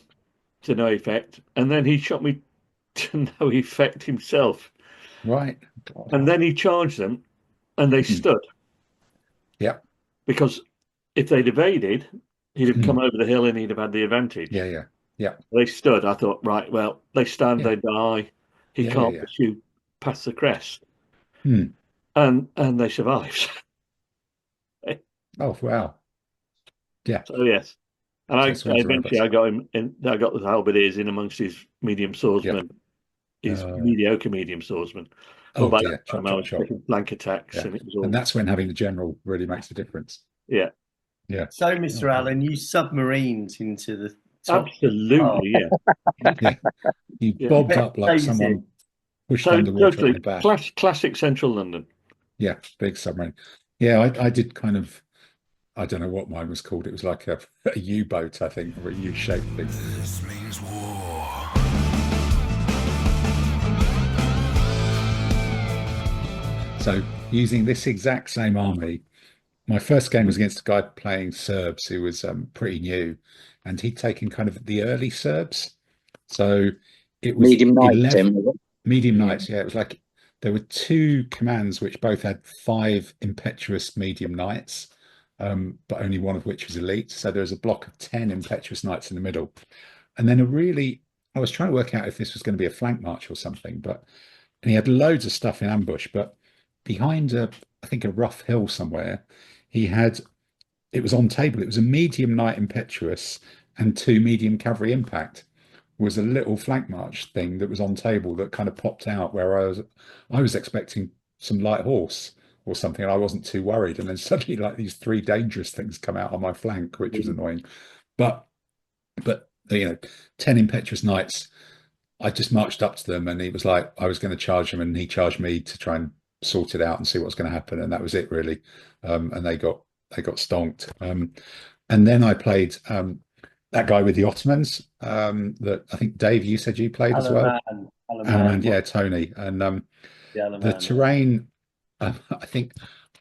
to no effect, and then he shot me to no effect himself. Right. And then he charged them, and they stood. Yeah. Because if they'd evaded, he'd have come over the hill and he'd have had the advantage. Yeah. They stood. I thought, right, well, they stand, they die. He can't pursue past the crest. And they survived. Oh, wow. Yeah. So, yes. And eventually I got him in. I got the halberdiers in amongst his medium swordsmen, his mediocre medium swordsmen. Oh, by dear. that time I was taking flank attacks, and it was all. And that's when having the general really makes a difference. Yeah. So, Mr. Allen, you submarined into the top. Absolutely, yeah. You bobbed up like someone pushed underwater in the back. Classic central London. Yeah, big submarine. Yeah, I did kind of. I don't know what mine was called. It was like a U-boat, I think, or a U-shaped thing. This means war. So, using this exact same army, my first game was against a guy playing Serbs who was pretty new, and he'd taken kind of the early Serbs. So it was medium knights. Yeah, it was like there were 2 commands which both had 5 impetuous medium knights. But only 1 of which was elite. So there was a block of 10 impetuous knights in the middle. And then I was trying to work out if this was going to be a flank march or something, and he had loads of stuff in ambush, but behind I think, a rough hill somewhere. He had, it was on table. It was a medium night impetuous and 2 medium cavalry impact. Was a little flank march thing that was on table that kind of popped out where I was expecting some light horse or something, and I wasn't too worried. And then suddenly, like, these 3 dangerous things come out on my flank, which was annoying. But 10 impetuous knights, I just marched up to them, and he was like, I was going to charge him, and he charged me to try and sort it out and see what's going to happen, and that was it, really. And they got stonked. And then I played that guy with the Ottomans, that I think, Dave, you said you played as well. Alaman, yeah, Tony. And the terrain, I think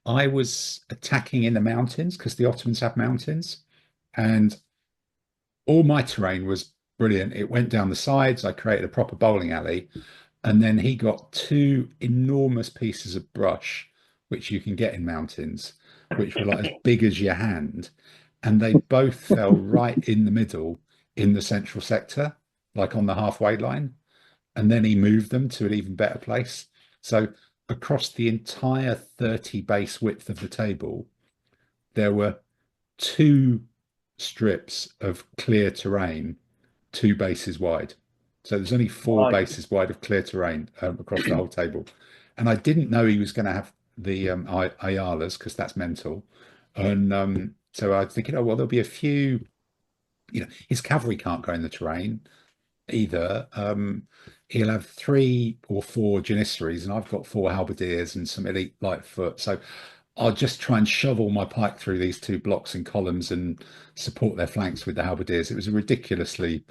I was attacking in the mountains because the Ottomans have mountains, and all my terrain was brilliant. It went down the sides. I created a proper bowling alley, and then he got 2 enormous pieces of brush, which you can get in mountains, which were like as big as your hand, and they both fell right in the middle in the central sector, like on the halfway line. And then he moved them to an even better place. So across the entire 30 base width of the table, there were 2 strips of clear terrain, 2 bases wide. So there's only 4 bases wide of clear terrain across the whole table. And I didn't know he was going to have the Ayalas, because that's mental. And so I was thinking, oh, well, there'll be a few, his cavalry can't go in the terrain either. He'll have 3 or 4 janissaries, and I've got 4 halberdiers and some elite light foot. So I'll just try and shove all my pike through these 2 blocks and columns and support their flanks with the halberdiers. It was a ridiculously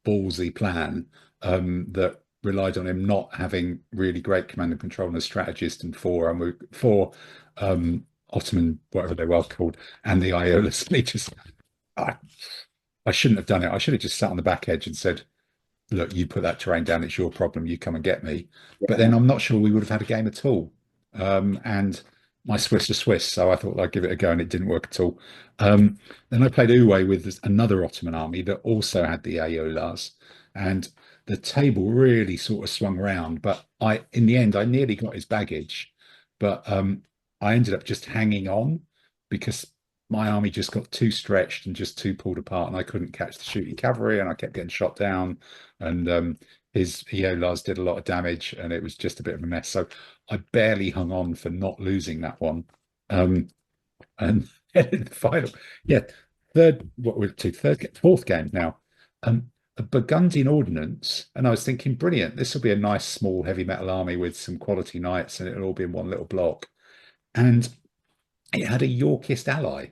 ballsy plan that relied on him not having really great command and control and a strategist, and 4 Ottoman, whatever they were called, and the Iolas. And he just, I shouldn't have done it. I should have just sat on the back edge and said, look, you put that terrain down, it's your problem, you come and get me. But then I'm not sure we would have had a game at all. And my Swiss are Swiss, so I thought I'd give it a go, and it didn't work at all. Then I played Uwe with another Ottoman army that also had the Ayolas, and the table really sort of swung around. But in the end, I nearly got his baggage, but I ended up just hanging on because my army just got too stretched and just too pulled apart, and I couldn't catch the shooting cavalry, and I kept getting shot down, and his Eolars did a lot of damage, and it was just a bit of a mess. So I barely hung on for not losing that one. And in the final, fourth game now, a Burgundian ordnance, and I was thinking, brilliant, this will be a nice small heavy metal army with some quality knights, and it'll all be in one little block. And it had a Yorkist ally,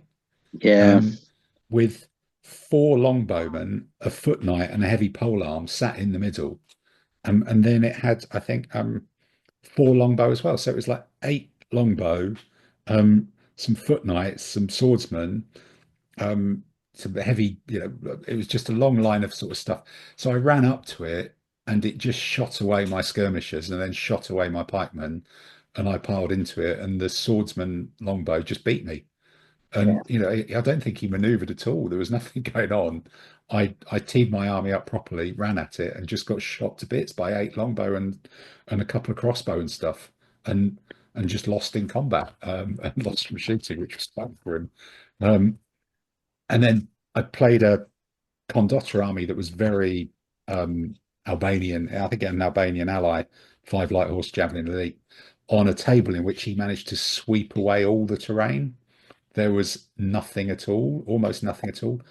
with 4 longbowmen, a foot knight, and a heavy polearm sat in the middle. And then it had, I think, 4 longbow as well. So it was like 8 longbow, some foot knights, some swordsmen, some heavy, it was just a long line of sort of stuff. So I ran up to it, and it just shot away my skirmishers and then shot away my pikemen, and I piled into it, and the swordsman longbow just beat me. And I don't think he maneuvered at all. There was nothing going on. I teed my army up properly, ran at it, and just got shot to bits by 8 longbow and a couple of crossbow and stuff, and just lost in combat, and lost from shooting, which was fun for him. And then I played a Condotter army that was very Albanian. I think an Albanian ally, 5 light horse javelin elite, on a table in which he managed to sweep away all the terrain. There was nothing at all, almost nothing at all.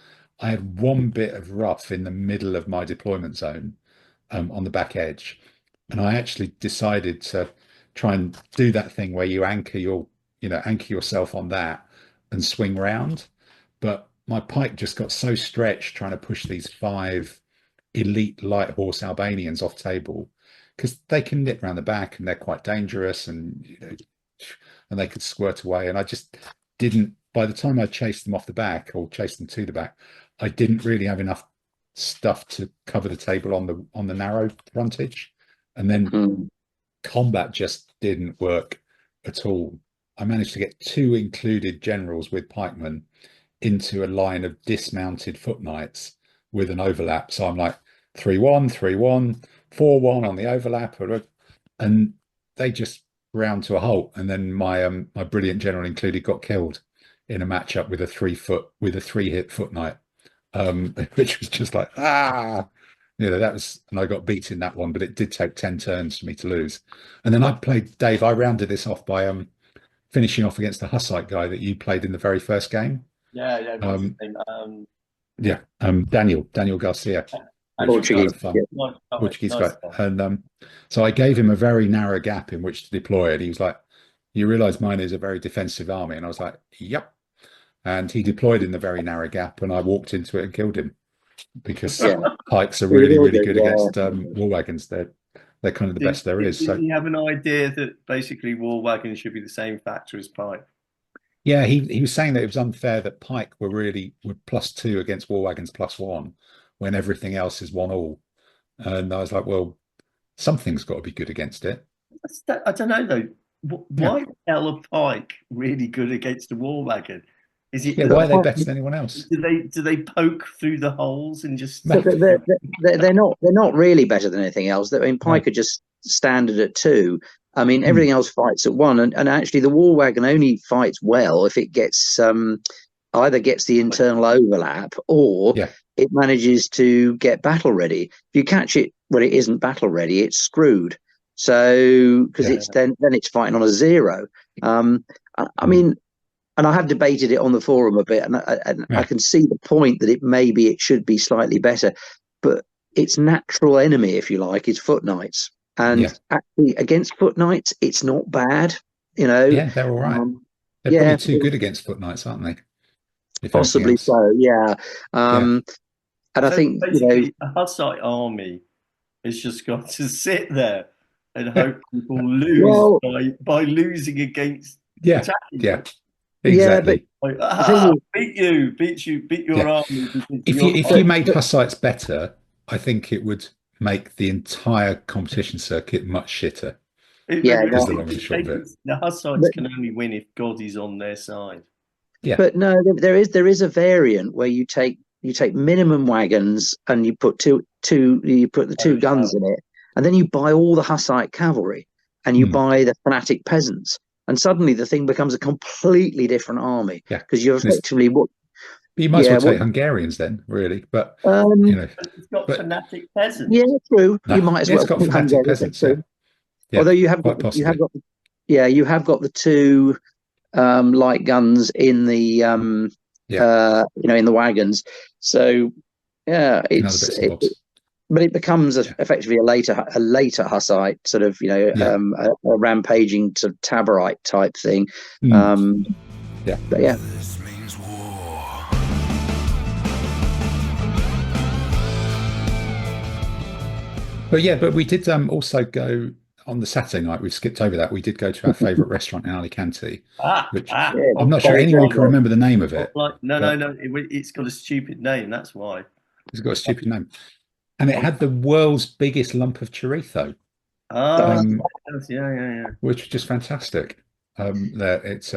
I had 1 bit of rough in the middle of my deployment zone, on the back edge, and I actually decided to try and do that thing where you anchor yourself on that and swing round. But my pike just got so stretched trying to push these 5 elite light horse Albanians off table, because they can nip around the back and they're quite dangerous, and and they could squirt away. And I just didn't, by the time I chased them off the back, or chased them to the back, I didn't really have enough stuff to cover the table on the narrow frontage. And then combat just didn't work at all. I managed to get 2 included generals with pikemen into a line of dismounted foot knights with an overlap. So I'm like 3-1, 3-1, 4-1 on the overlap, and they just round to a halt, and then my my brilliant general included got killed in a matchup with a 3-hit foot knight, which was just like that was, and I got beat in that one, but it did take 10 turns for me to lose. And then I played Dave. I rounded this off by finishing off against the Hussite guy that you played in the very first game. Yeah. Daniel Garcia. Portuguese, Portuguese guy. And so I gave him a very narrow gap in which to deploy, and he was like, "You realize mine is a very defensive army?" And I was like, "Yep." And he deployed in the very narrow gap, and I walked into it and killed him, because pikes are really, really good against war wagons. They're kind of the best there is. Did you have an idea that basically war wagons should be the same factor as pike? Yeah, he was saying that it was unfair that pike were +2 against war wagons +1 when everything else is 1-all. And I was like, well, something's got to be good against it. I don't know though. Why the hell are pike really good against a war wagon? Is it? Yeah, why are they better than anyone else? Do they poke through the holes and just? They're not really better than anything else. I mean, pike are just standard at 2. I mean, everything else fights at 1, and actually the war wagon only fights well if it gets either gets the internal overlap or it manages to get battle ready. If you catch it when it isn't battle ready, it's screwed. So because it's then it's fighting on a 0. I mean, and I have debated it on the forum a bit, and I can see the point that it should be slightly better, but its natural enemy, if you like, is foot knights. And actually, against foot knights, it's not bad. Yeah, they're all right. They're probably too good against foot knights, aren't they? Possibly so. Yeah. And I think a Hussite army has just got to sit there and hope people lose by losing against attacking. Exactly. Beat your army. If you made Hussites better, I think it would make the entire competition circuit much shitter. The Hussites can only win if God is on their side. Yeah. But no, there is a variant where you take minimum wagons and you put the 2 guns in it, and then you buy all the Hussite cavalry and you buy the fanatic peasants, and suddenly the thing becomes a completely different army. Yeah, because you're effectively you might as well take Hungarians then, really. But it's got fanatic peasants. Yeah, true. No, you might as well. It's got fanatic peasants. Yeah. Although you have got the 2 light guns in the in the wagons. So but it becomes effectively a later Hussite sort of a rampaging sort of Taborite type thing. But yeah. This means war. But we did also go on the Saturday night. We've skipped over that. We did go to our favourite restaurant in Alicante, which I'm not sure anyone can remember the name of it. No. It's got a stupid name. That's why. It's got a stupid name. And it had the world's biggest lump of chorizo. Which was just fantastic. It's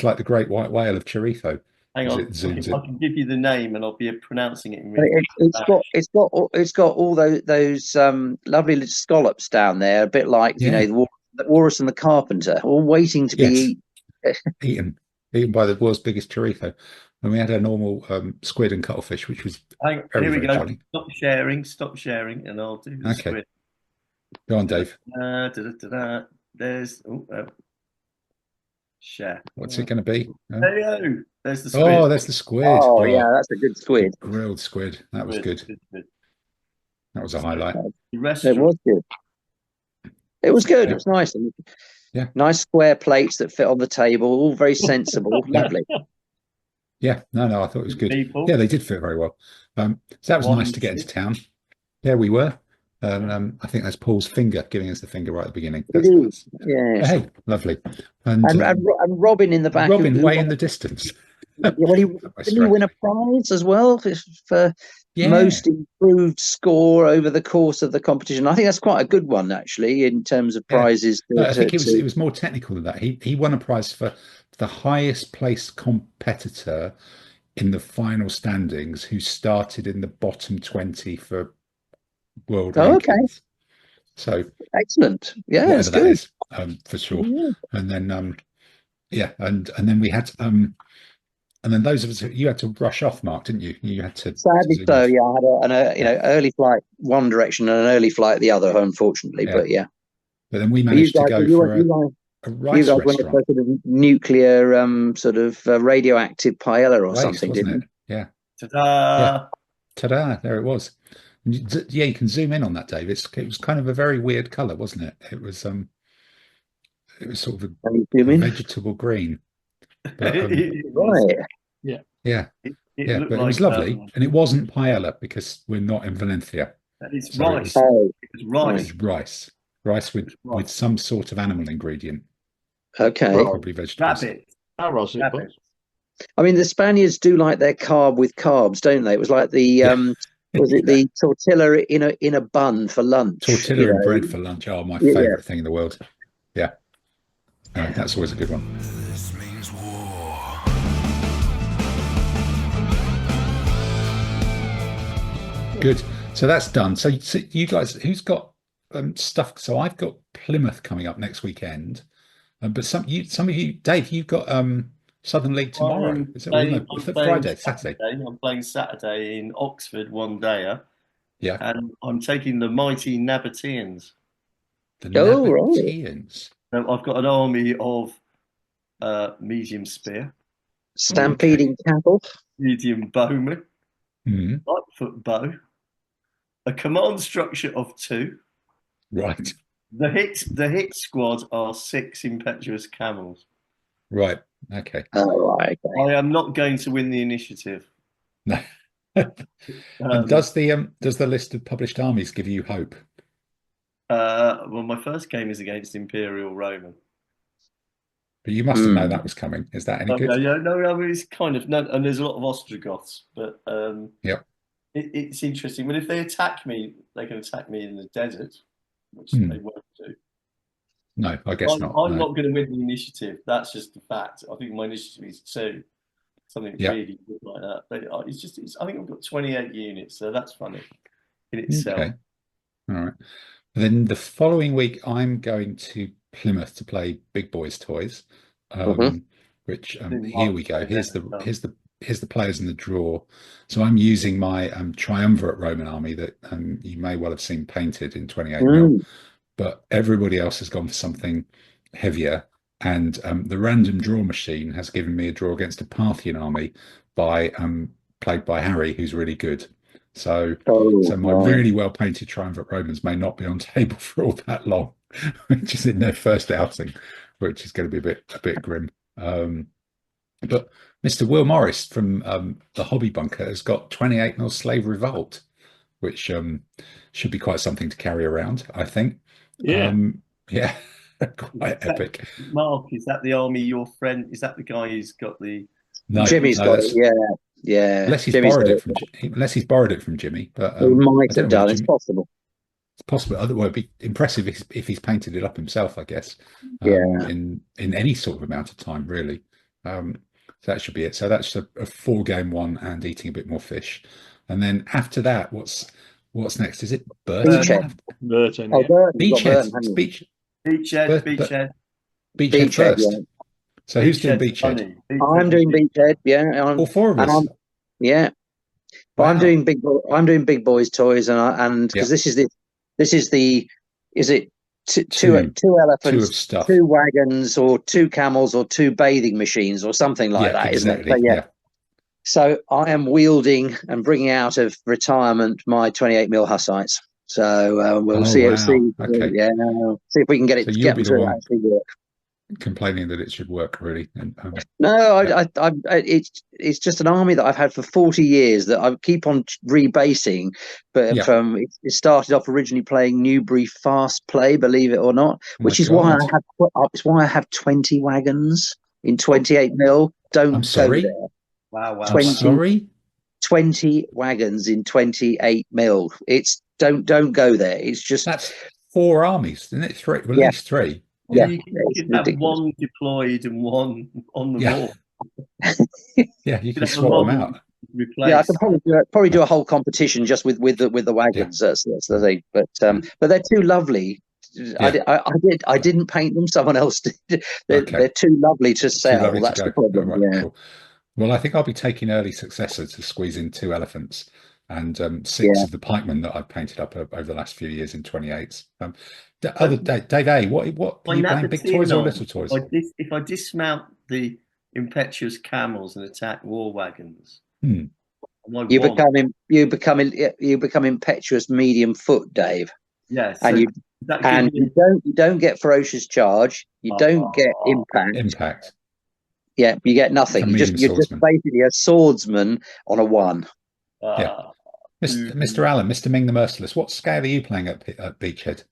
like the great white whale of chorizo. Hang on, I can give you the name, and I'll be pronouncing it. It's got all those lovely little scallops down there, a bit like the Walrus and the Carpenter, all waiting to be eaten by the world's biggest chorizo. And we had a normal squid and cuttlefish, which was here we go. Jolly. Stop sharing, and I'll do the squid. Go on, Dave. There's share. What's it going to be? There you go. There's the squid. Oh, there's the squid. Oh, yeah, that's a good squid. Grilled squid. That was good. That was a highlight. It was good. It was good. It was nice. Yeah. Nice square plates that fit on the table, all very sensible. Lovely. Yeah. No, I thought it was good. Yeah, they did fit very well. So that was nice to get into town. Yeah, we were. I think that's Paul's finger giving us the finger right at the beginning. That's yes. Hey, lovely. And Robin in the back. Robin way in the distance. Well, didn't he win a prize as well for most improved score over the course of the competition? I think that's quite a good one, actually, in terms of prizes. I think it was more technical than that. He won a prize for the highest placed competitor in the final standings who started in the bottom 20 for world rankings. Okay. So excellent. Yeah, it's good. for sure. And then and then we had and then those of us, you had to rush off, Mark, didn't you? You had to. Sadly so, yeah. I had early flight one direction and an early flight the other, unfortunately. Yeah. But yeah. But then we managed to go for a rice restaurant. Went for sort of nuclear, sort of radioactive paella or something, didn't you? Yeah. Ta-da! Yeah. Ta-da! There it was. Yeah, you can zoom in on that, Dave. It was kind of a very weird colour, wasn't it? It was sort of a vegetable green. But, right. Yeah. Yeah. But it was lovely, and it wasn't paella because we're not in Valencia. It's So rice. It was rice. Rice with some sort of animal ingredient. Okay. Probably vegetables. Rabbit. I mean, the Spaniards do like their carb with carbs, don't they? It was like the was it the tortilla in a bun for lunch? Tortilla and bread for lunch. Oh, my favourite thing in the world. Yeah. That's always a good one. This means war. Good. So that's done. So you guys, who's got stuff? So I've got Plymouth coming up next weekend, but some of you, Dave, you've got Southern League tomorrow. Is it Friday, Saturday? I'm playing Saturday in Oxford one day. Yeah. And I'm taking the mighty Nabateans. The Nabateans. So I've got an army of medium spear, stampeding cattle, medium bowman, lightfoot bow, a command structure of 2. Right. The hit squad are 6 impetuous camels. Right. Okay. Oh, right. Okay. I am not going to win the initiative. No. And does the list of published armies give you hope? Well, my first game is against Imperial Roman. But you must have known that was coming. Is that any good? No, it's kind of no, and there's a lot of Ostrogoths, but it's interesting. But if they attack me, they can attack me in the desert, which they won't do. No, I guess not. I'm not going to win the initiative. That's just the fact. I think my initiative is 2. Something really good like that. But I think I've got 28 units, so that's funny in itself. Okay. All right. Then the following week, I'm going to Plymouth to play Big Boys Toys, which here we go. Here's the players in the draw. So I'm using my triumvirate Roman army that you may well have seen painted in 28 mil, but everybody else has gone for something heavier. And the random draw machine has given me a draw against a Parthian army played by Harry, who's really good. So my really well painted triumvirate Romans may not be on table for all that long, which is in their first outing, which is going to be a bit grim. But Mr. Will Morris from the Hobby Bunker has got 28 mil Slave Revolt, which should be quite something to carry around, I think. Yeah. Quite epic. Mark, is that the army your friend? Is that the guy who's got the? No, Jimmy's got it. Yeah. Unless he's borrowed it from Jimmy, but he might have done. It's possible. It's possible. Otherwise, it'd be impressive if he's painted it up himself, I guess. In any sort of amount of time, really. So that should be it. So that's a 4-game one and eating a bit more fish, and then after that, what's next? Is it Burton? Burton. Beachhead. Beachhead first. Yeah. So who's doing Beachhead? I'm doing Beachhead. Yeah, all 4 of us. But I'm doing big boys toys, and because this is the two elephants, 2 wagons, or 2 camels, or 2 bathing machines, or something like that, exactly. Isn't it? So I am wielding and bringing out of retirement my 28 mil Hussites. So we'll see. Wow. See if we can get it. So get them to actually work. Complaining that it should work, really. No, it's just an army that I've had for 40 years that I keep on rebasing. But it started off originally playing Newbury fast play, believe it or not, which is why I have 20 wagons in 28 mil. I'm sorry. Go there. Wow. 20 wagons in 28 mil. It's don't go there. It's just that's 4 armies, isn't it? 3, at least 3. Yeah, you can have 1 deployed and 1 on the wall. You can swap them out. Yeah, I can probably do a whole competition just with the wagons. That's the thing. But they're too lovely Yeah. I didn't paint them. Someone else did. They're too lovely to sell. Lovely That's to the problem. Right, yeah. Cool. Well, I think I'll be taking early successor to squeeze in 2 elephants and 6 of the pikemen that I've painted up over the last few years in 28s. The other day, Dave A, what are you playing, big toys or little toys? If I dismount the impetuous camels and attack war wagons, you become impetuous medium foot, Dave. Yes, and you don't get ferocious charge. You don't get impact. Yeah, you get nothing. You're just basically a swordsman on a 1. Mr. Allen, Mr. Ming the Merciless, what scale are you playing at Beachhead?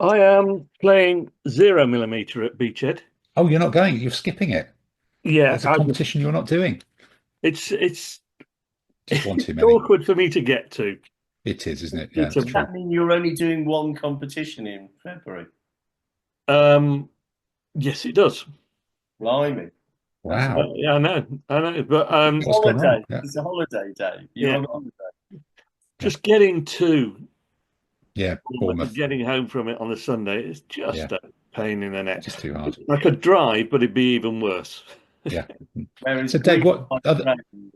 I am playing 0mm at Beachhead. Oh, you're not going. You're skipping it. Yeah, it's a competition you're not doing. It's just one too many. Awkward for me to get to. It is, isn't it? Yeah, does that mean you're only doing 1 competition in February? Yes, it does. Blimey. Wow. Yeah, I know. But holiday. Yeah. It's a holiday day. You're on holiday. Just getting to getting home from it on a Sunday is just a pain in the neck. Just too hard. I could drive, but it'd be even worse. Yeah. So Dave,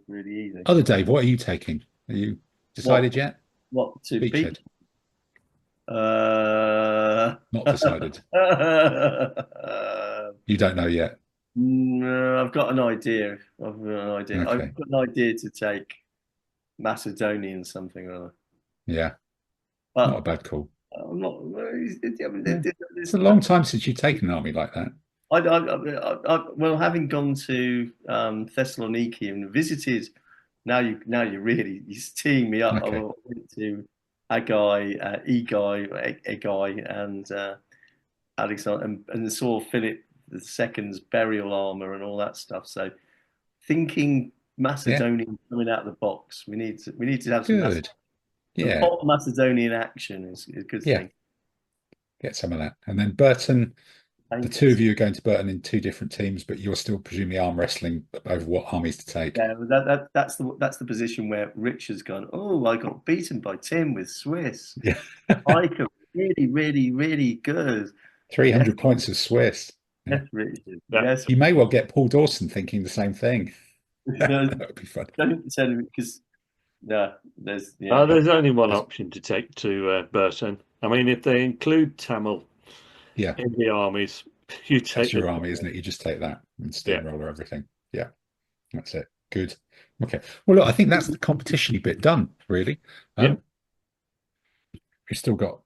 really easy. Other Dave, what are you taking? Are you decided yet? What to Beachhead? Not decided. You don't know yet. No, I've got an idea. I've got an idea to take Macedonian something or other. Yeah. But not a bad call. I'm not. It's a long time since you've taken an army like that. Well, having gone to Thessaloniki and visited, now you're teeing me up. Okay. I went to Agai, and Alexander, and saw Philip II's burial armor and all that stuff. So, thinking Macedonian coming out of the box, we need to have some good. Macedonian action is a good thing. Get some of that, and then Burton. The 2 of you are going to Burton in 2 different teams, but you're still presumably arm wrestling over what armies to take. Yeah, that's the position where Rich has gone. Oh, I got beaten by Tim with Swiss. Yeah, Ica really, really, really good. 300 points of Swiss. Yes, Richard. Yes. You may well get Paul Dawson thinking the same thing. That would be fun. Because there's only one option to take to Burton. I mean, if they include Tamil. Yeah, in the armies, you take that's your army, isn't it? You just take that and steamroller everything. Yeah, that's it. Good. Okay. Well, look, I think that's the competition-y bit done. Really. We've still got.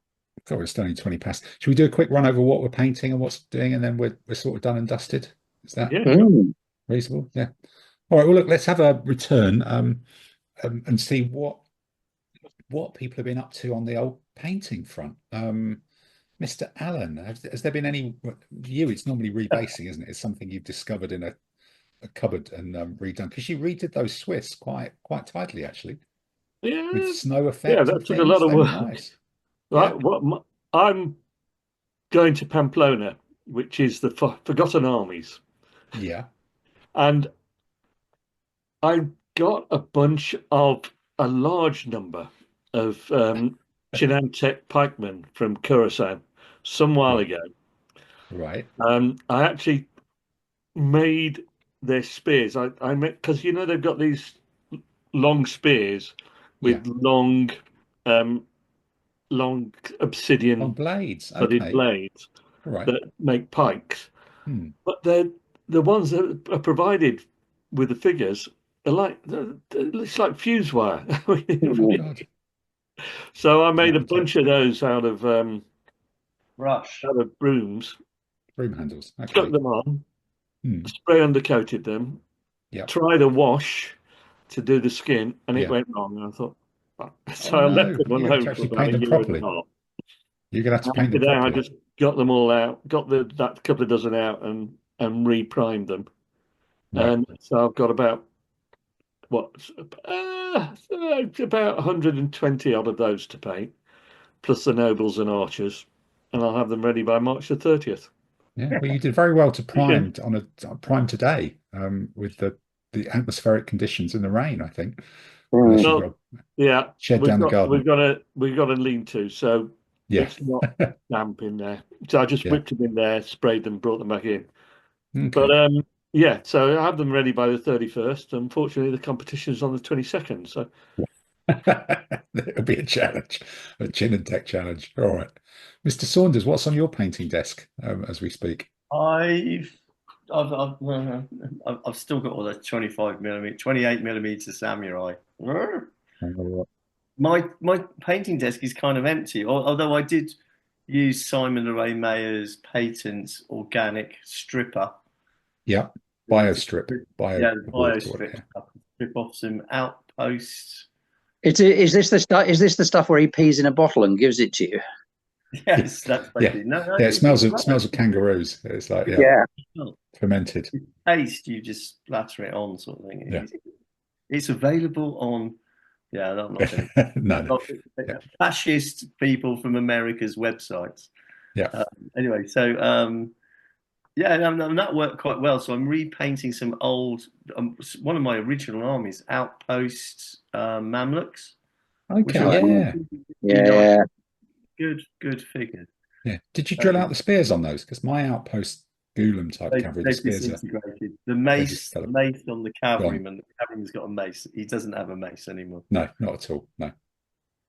God, we're still only 20 past. Should we do a quick run over what we're painting and what's doing, and then we're sort of done and dusted? Is that reasonable? Yeah. All right. Well, look, let's have a return and see what people have been up to on the old painting front. Mr. Allen, has there been any? It's normally rebasing, isn't it? It's something you've discovered in a cupboard and redone, because you redid those Swiss quite tightly, actually. Yeah, with snow effect. Yeah, that took a lot of work. Nice. Right, I'm going to Pamplona, which is the Forgotten Armies. Yeah, and I got a large number of Chinantec pikemen from Curacao some while ago. Right. I actually made their spears. I made, because they've got these long spears with long obsidian blades, studded blades that make pikes. But the ones that are provided with the figures are like it's like fuse wire. So I made a bunch of those out of brooms. Broom handles. Stuck them on, spray undercoated them, tried a wash to do the skin, and it went wrong. And I thought, I left them on home for about a year and a half. You're going to have to paint them properly. I just got them all out, got that couple of dozen out, and re-primed them. Right. And so I've got about about 120 odd of those to paint, plus the nobles and archers, and I'll have them ready by March the 30th. Yeah, well, you did very well to prime on a prime today with the atmospheric conditions and the rain, I think. Well, shed down the garden. We've got a lean-to, so It's not damp in there. So I just whipped them in there, sprayed them, brought them back in. Okay. But yeah, so I have them ready by the 31st. Unfortunately, the competition is on the 22nd. So it'll be a challenge, a chin and tech challenge. All right, Mr. Saunders, what's on your painting desk as we speak? I've still got all the 25mm, 28mm samurai. My painting desk is kind of empty, although I did use Simon Ray Mayer's patent organic stripper. Yeah, biostrip. Biostrip. Strip off some outposts. Is this the stuff where he pees in a bottle and gives it to you? Yes, that's basically. No, it smells of kangaroos. It's like fermented. Taste, you just splatter it on, sort of thing. Yeah. It's available on. Yeah, I'm not saying no. Fascist people from America's websites. Yeah. Anyway, so that worked quite well. So I'm repainting some old, one of my original armies, outposts, Mamluks. Okay. Yeah. Good figure. Yeah. Did you drill out the spears on those? Because my outpost Gulam type cavalry, the spears disintegrated. The mace on the cavalryman. The cavalryman's got a mace. He doesn't have a mace anymore. No, not at all. No.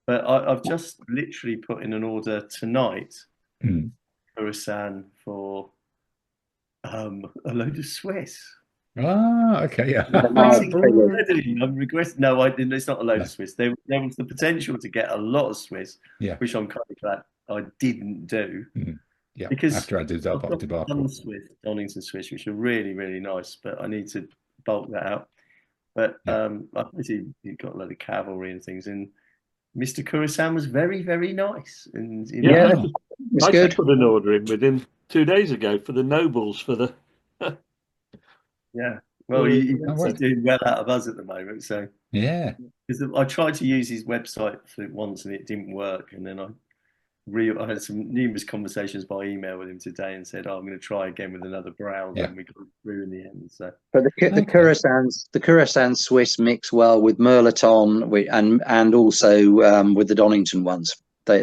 But I've just literally put in an order tonight, Khorasan, for a load of Swiss. Ah, okay, yeah. I'm regretting. No, I didn't. It's not a load of Swiss. There was the potential to get a lot of Swiss, which I'm kind of glad I didn't do. Yeah, because after I did debacle. Donington Swiss, which are really, really nice, but I need to bulk that out. But obviously you've got a lot of cavalry and things, and Mr. Khorasan was very, very nice. And I good. Put an order in with him 2 days ago for the nobles for the. Yeah, well, he's doing well out of us at the moment. So because I tried to use his website for once and it didn't work, and then I had some numerous conversations by email with him today and said, I'm going to try again with another browser, and we got through in the end. So, but the Khorasan Swiss mix well with Merleton and also with the Donington ones. You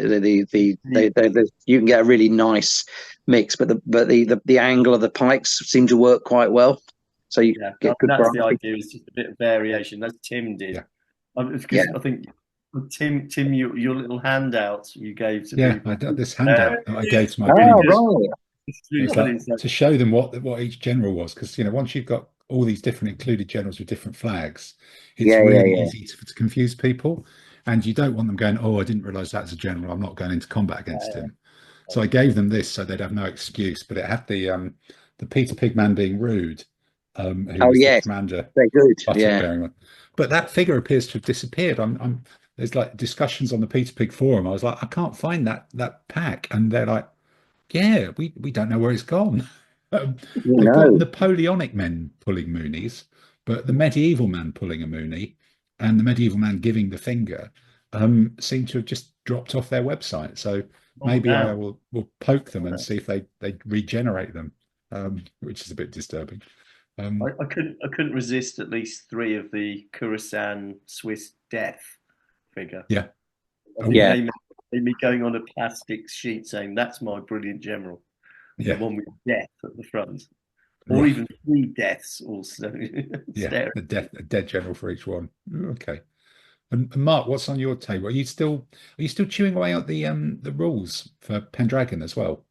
can get a really nice mix, but the angle of the pikes seem to work quite well. So you get good. That's the idea. Is just a bit of variation. That's Tim did. Because I think. Tim, your little handout you gave to people. This handout that I gave to my people to show them what each general was, because once you've got all these different included generals with different flags, it's really easy to confuse people, and you don't want them going, I didn't realise that as a general, I'm not going into combat against him. So I gave them this so they'd have no excuse, but it had the Peter Pigman being rude, who was the commander. They're good. But that figure appears to have disappeared. There's like discussions on the Peter Pig forum. I was like, I can't find that pack, and they're like, we don't know where it's gone. They've got Napoleonic men pulling moonies, but the medieval man pulling a moonie and the medieval man giving the finger seem to have just dropped off their website. So maybe I will poke them and see if they regenerate them, which is a bit disturbing. I couldn't resist at least 3 of the Khorasan Swiss death figure. They me going on a plastic sheet saying that's my brilliant general, the one with death at the front, or even 3 deaths also. A dead general for each one. Okay. And Mark, what's on your table? Are you still chewing away at the rules for Pendragon as well?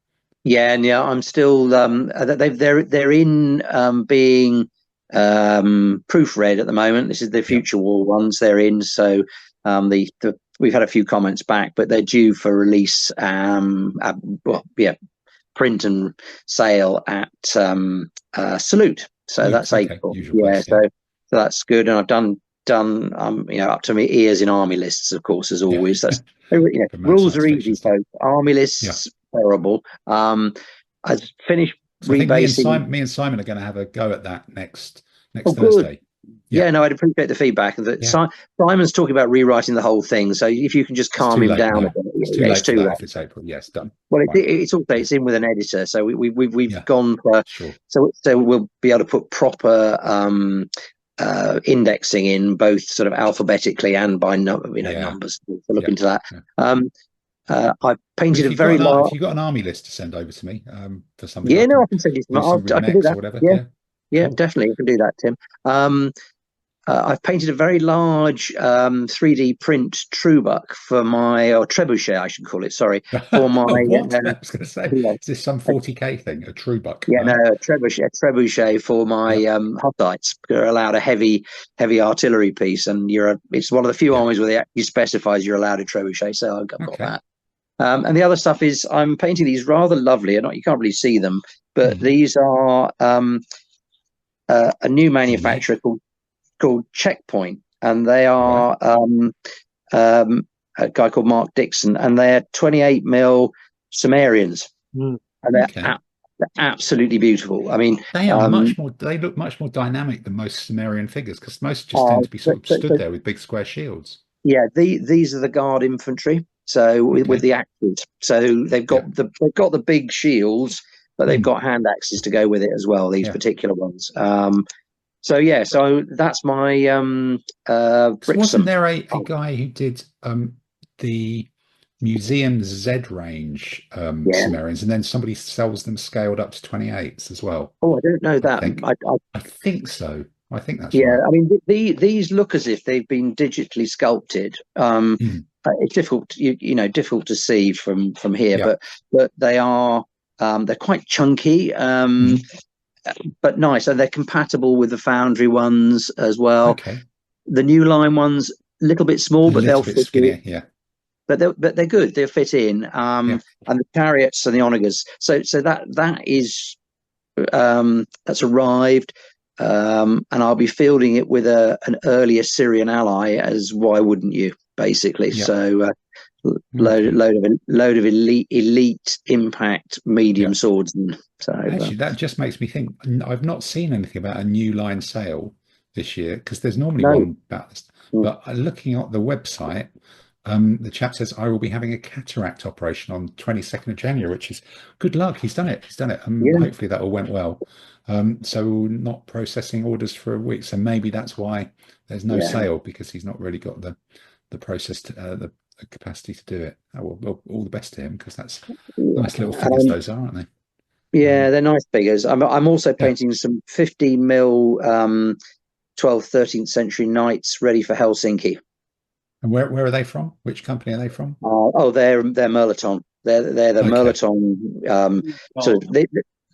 I'm still. They're in being proofread at the moment. This is the future war ones they're in. So we've had a few comments back, but they're due for release. Print and sale at Salute. So that's April. So that's good. And I've done up to my ears in army lists, of course, as always. That's rules are easy, folks. Army lists terrible. I finished rebasing. Me and Simon are going to have a go at that next Thursday. I'd appreciate the feedback. Simon's talking about rewriting the whole thing, so if you can just calm him down a bit. It's too late if it's April. Yes, done. Well, it's in with an editor, so we've gone for so we'll be able to put proper indexing in, both sort of alphabetically and by numbers. We'll look into that. I painted a If very large. if you've got an army list to send over to me for something, Yeah, I no, I can can send you some. do some I can do remix that. or whatever. Yeah, Yeah, yeah, cool. definitely, I can do that, Tim. I've painted a very large 3D print Truebuck for my, or trebuchet, I should call it. Sorry, for my. What? I was going to say, Yeah, is this some 40k thing? A true buck? yeah, No? no, a trebuchet for my Yep. Huttites. They're allowed a heavy artillery piece, and it's one of the few armies where they actually specifies you're allowed a trebuchet. So I've got that. And the other stuff is I'm painting these rather lovely, and you can't really see them, but these are a new manufacturer called Checkpoint, and they are a guy called Mark Dixon, and they're 28mm Sumerians, and they're absolutely beautiful. I mean, they are much more. They look much more dynamic than most Sumerian figures, because most just tend to be sort of stood there with big square shields. Yeah, these are the guard infantry. So with the axes, so they've got the big shields, but they've got hand axes to go with it as well. These particular ones. So that's my So wasn't there a guy who did the Museum Z range Sumerians, and then somebody sells them scaled up to 28s as well? Oh, I don't know that. I think so. I think that's right. I mean, these look as if they've been digitally sculpted. It's difficult, difficult to see from here, but they are they're quite chunky, but nice, and they're compatible with the Foundry ones as well. Okay. The New Line ones, a little bit small, but they'll fit skinnier, in. But they're good. They'll fit in. And the Chariots and the Onagers. So that is that's arrived. And I'll be fielding it with an early Assyrian ally, as why wouldn't you, basically? So load of elite impact medium swords. And so actually, that just makes me think, I've not seen anything about a New Line sale this year, because there's normally one about this. But looking at the website, the chap says, I will be having a cataract operation on 22nd of January, which is good luck. He's done it. Hopefully that all went well. So not processing orders for a week. So maybe that's why there's no sale, because he's not really got the process the capacity to do it. Oh, well, all the best to him, because that's nice little figures those are, aren't they? Yeah, they're nice figures. I'm also painting some 15mm 12th, 13th century knights ready for Helsinki. And where are they from? Which company are they from? They're Merlaton. They're the Merlaton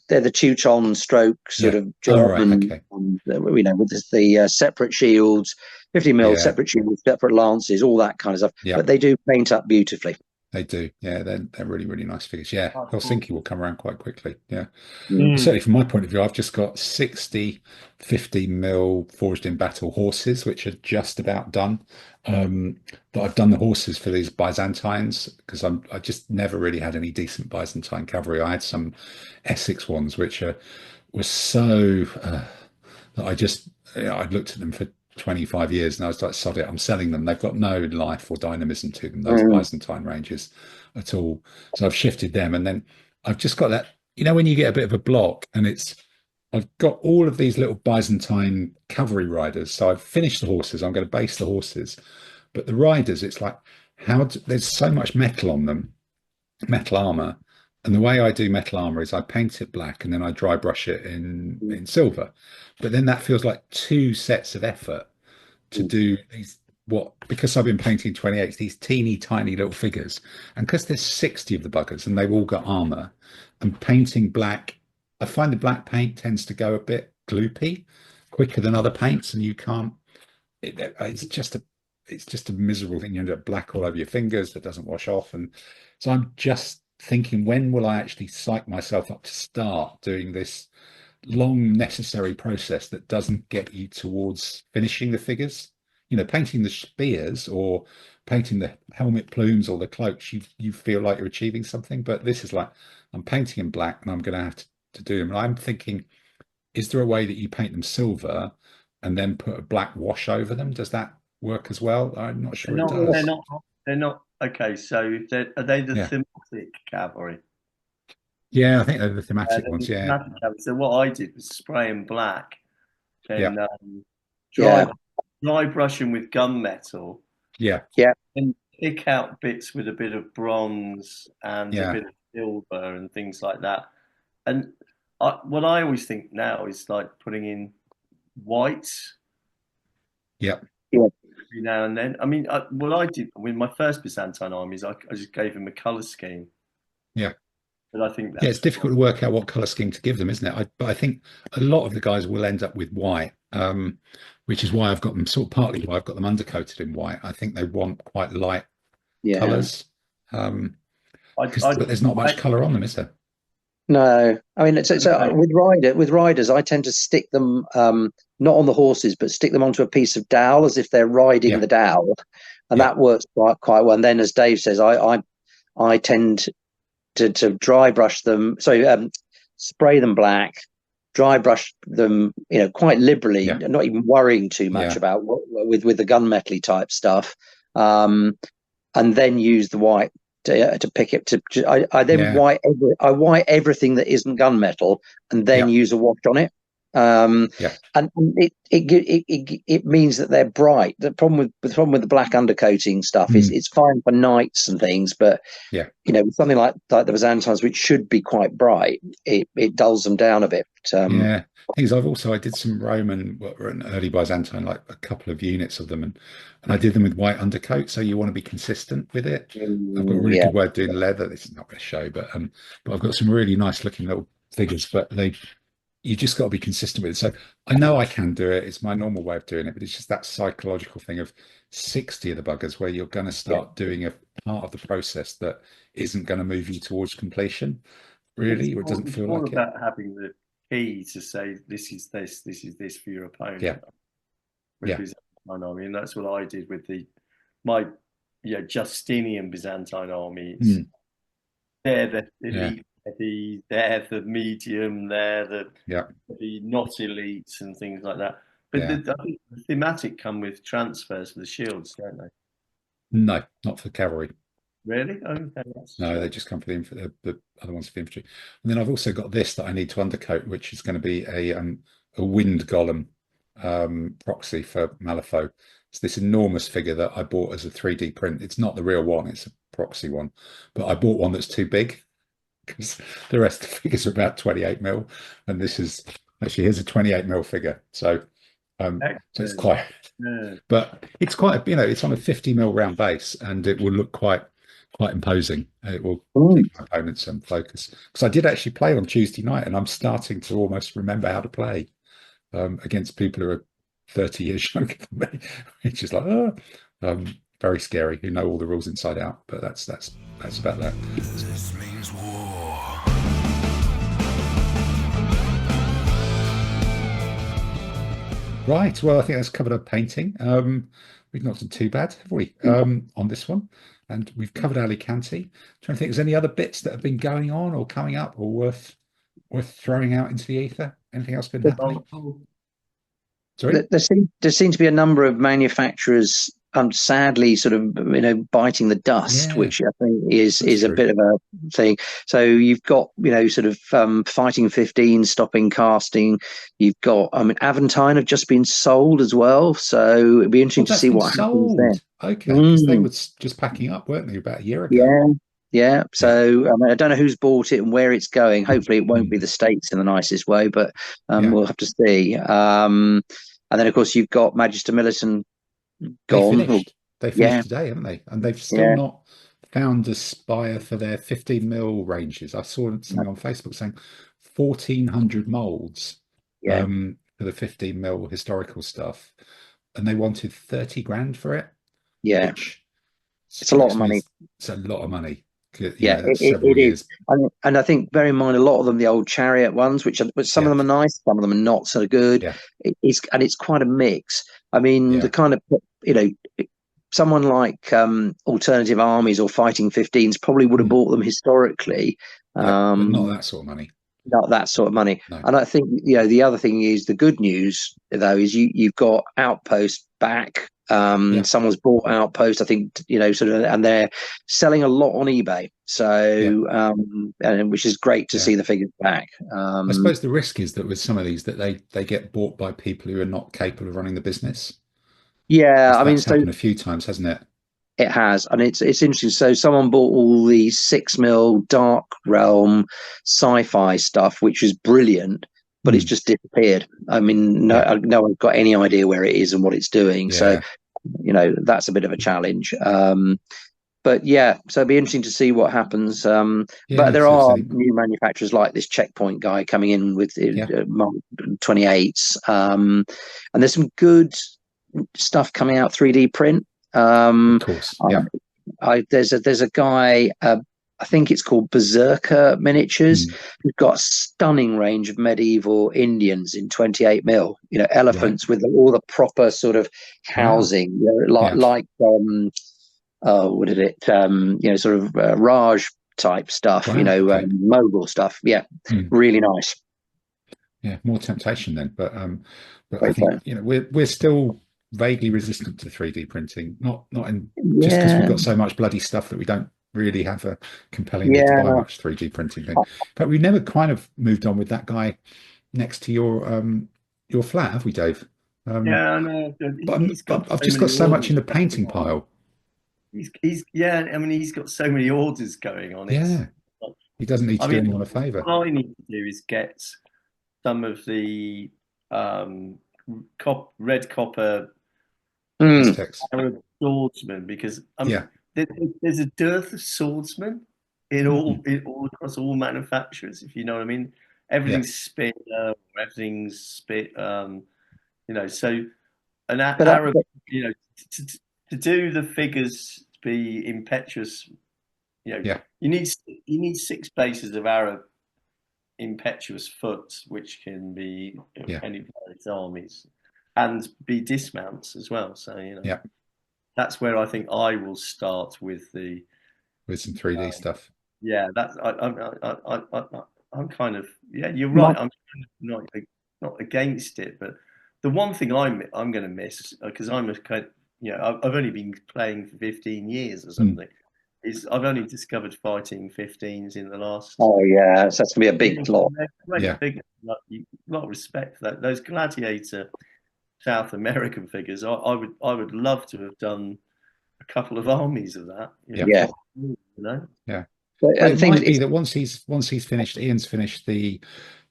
they're the Teuton stroke sort of German. With the separate shields, 50mm separate shields, separate lances, all that kind of stuff. But they do paint up beautifully. They do, they're really, really nice figures. Helsinki will come around quite quickly. Certainly from my point of view, I've just got 60 50mm forged in battle horses, which are just about done. But I've done the horses for these Byzantines, because I just never really had any decent Byzantine cavalry. I had some Essex ones, which were so that I'd looked at them for 25 years and I was like, sod it, I'm selling them. They've got no life or dynamism to them, those Byzantine ranges at all. So I've shifted them, and then I've just got that, when you get a bit of a block, and I've got all of these little Byzantine cavalry riders. So I've finished the horses, I'm going to base the horses, but the riders, it's like, there's so much metal on them, metal armor. And the way I do metal armor is I paint it black and then I dry brush it in silver. But then that feels like two sets of effort to do these, because I've been painting 28s, these teeny tiny little figures. And because there's 60 of the buggers and they've all got armor, and painting black, I find the black paint tends to go a bit gloopy, quicker than other paints, and you can't, it's just a miserable thing. You end up black all over your fingers that doesn't wash off. And so I'm just thinking, when will I actually psych myself up to start doing this long necessary process that doesn't get you towards finishing the figures? Painting the spears or painting the helmet plumes or the cloaks, you feel like you're achieving something, but this is like, I'm painting in black and I'm going to have to do them. And I'm thinking, is there a way that you paint them silver and then put a black wash over them? Does that work as well? I'm not sure it does. They're not. Okay, so are they the thematic cavalry? Yeah, I think they're the thematic ones. Thematic cavalry. So what I did was spray them black, and dry brush them with gunmetal. And pick out bits with a bit of bronze and a bit of silver and things like that. And what I always think now is like putting in whites. Yeah. Every now and then. I mean, what I did with my first Byzantine armies, I just gave them a color scheme. Yeah. But I think that's it's difficult to work out what color scheme to give them, isn't it? But I think a lot of the guys will end up with white, which is why I've got them partly why I've got them undercoated in white. I think they want quite light colors. But there's not much color on them, is there? No, I mean, so with riders, I tend to stick them not on the horses, but stick them onto a piece of dowel as if they're riding the dowel, and that works quite well. And then, as Dave says, I tend to dry brush them, spray them black, dry brush them, quite liberally, not even worrying too much about with the gunmetal type stuff, and then use the white to pick it. I then white everything that isn't gunmetal, and then use a wash on it. And it means that they're bright. The problem with the black undercoating stuff is it's fine for nights and things, but something like the Byzantines, which should be quite bright, it dulls them down a bit. Things I did some Roman, an early Byzantine, like a couple of units of them, and I did them with white undercoat. So you want to be consistent with it. I've got a really good way of doing leather. This is not going to show, but I've got some really nice looking little figures, but you just got to be consistent with it. So I know I can do it. It's my normal way of doing it, but it's just that psychological thing of 60 of the buggers where you're going to start doing a part of the process that isn't going to move you towards completion, really, or it doesn't feel like it. It's all about having the key to say, this is this for your opponent. I mean, that's what I did with my Justinian Byzantine armies. They're the elite. They're the medium, they're the not elites and things like that. But I think the thematic come with transfers for the shields, don't they? No, not for cavalry. Really? Okay, no, they just come for the other ones for the infantry. And then I've also got this that I need to undercoat, which is going to be a wind golem proxy for Malifaux. It's this enormous figure that I bought as a 3D print. It's not the real one, it's a proxy one. But I bought one that's too big, because the rest of the figures are about 28 mil, and this is actually, here's a 28 mil figure. So so it's quite, but it's quite, it's on a 50 mil round base, and it will look quite imposing. It will keep my opponents in focus, because I did actually play on Tuesday night, and I'm starting to almost remember how to play against people who are 30 years younger than me, which is like very scary, who know all the rules inside out. But that's about that. This means war. Right, well, I think that's covered up painting. We've not done too bad, have we, on this one? And we've covered Alicante. Trying to think, is there any other bits that have been going on or coming up or worth throwing out into the ether? Anything else been happening? Sorry? There seem to be a number of manufacturers sadly sort of biting the dust, which I think is a bit of a thing. So you've got sort of Fighting 15 stopping casting. You've got Aventine have just been sold as well, so it'd be interesting to see what happens there. Okay, because they were just packing up, weren't they, about a year ago? Yeah. So I don't know who's bought it and where it's going. Hopefully it won't be the States in the nicest way, but we'll have to see. And then of course you've got Magister Militant gone. They finished today, haven't they? And they've still not found a buyer for their 15 mil ranges. I saw something on Facebook saying 1,400 molds for the 15 mil historical stuff, and they wanted 30 grand for it. Which it's a lot of money. It's a lot of money. It is. And I think, bear in mind, a lot of them, the old chariot ones, which some of them are nice, some of them are not so good. It's quite a mix. I mean, the kind of someone like Alternative Armies or Fighting 15s probably would have bought them historically, but not that sort of money. Not that sort of money. No. And I think the other thing is, the good news though is you've got Outpost back. Someone's bought Outpost, I think, sort of, and they're selling a lot on eBay. So, and which is great to see the figures back. I suppose the risk is that with some of these, that they get bought by people who are not capable of running the business. Yeah, I mean, it's happened a few times, hasn't it? It has, and it's interesting. So someone bought all the 6mm Dark Realm sci-fi stuff, which is brilliant, but it's just disappeared. I mean, no one's got any idea where it is and what it's doing. So, that's a bit of a challenge. But yeah, so it'll be interesting to see what happens. But there are new manufacturers like this Checkpoint guy coming in with Mark 28s, and there's some good stuff coming out 3D print. Of course, there's a guy, I think it's called Berserker Miniatures, who's got a stunning range of medieval Indians in 28mm. Elephants with all the proper sort of housing, like what is it? Sort of Raj type stuff. Mogul stuff. Yeah, really nice. Yeah, more temptation then, but I think we're still vaguely resistant to 3D printing, not just because we've got so much bloody stuff that we don't really have a compelling need to buy much 3D printing thing. But we never kind of moved on with that guy next to your flat, have we, Dave? I know. But I've just got so much in the painting pile. He's got so many orders going on. He doesn't need to do anyone a favour. All I need to do is get some of the red copper Arab swordsmen, because there's a dearth of swordsmen in all across all manufacturers, if you know what I mean. Everything's spit, everything's spit. So an Arab, to do the figures to be impetuous, you need 6 bases of Arab impetuous foot, which can be any various armies, and be dismounts as well. So that's where I think I will start with some 3D stuff. Yeah, that's I'm kind of you're right. I'm not against it, but the one thing I'm going to miss, because I'm a kind of, I've only been playing for 15 years or something. Is I've only discovered fighting 15s in the last. Oh yeah, so that's gonna be a big lot. A lot of respect for that. Those Gladiator South American figures, I would love to have done a couple of armies of that. Yeah. Well, it might be that once he's finished, Ian's finished I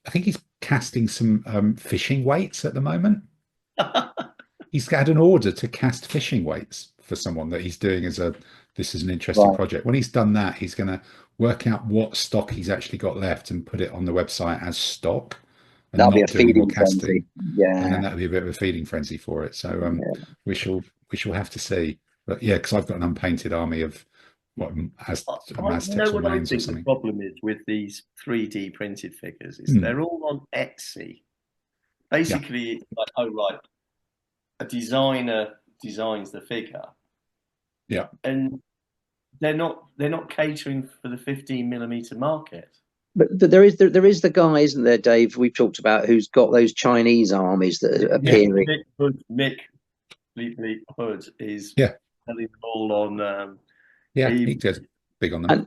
think he's casting some fishing weights at the moment. He's had an order to cast fishing weights for someone that he's doing this is an interesting project. When he's done that, he's going to work out what stock he's actually got left and put it on the website as stock. And that'll be a feeding frenzy. And then that'll be a bit of a feeding frenzy for it. So we shall have to see. But because I've got an unpainted army of Aztecs or Mayans or something. The problem is with these 3D printed figures is they're all on Etsy. Basically, it's like, a designer designs the figure. Yeah. And they're not catering for the 15mm market. But there is the guy, isn't there, Dave, we've talked about, who's got those Chinese armies that are appearing. Mick Hood is selling them all on he does big on them.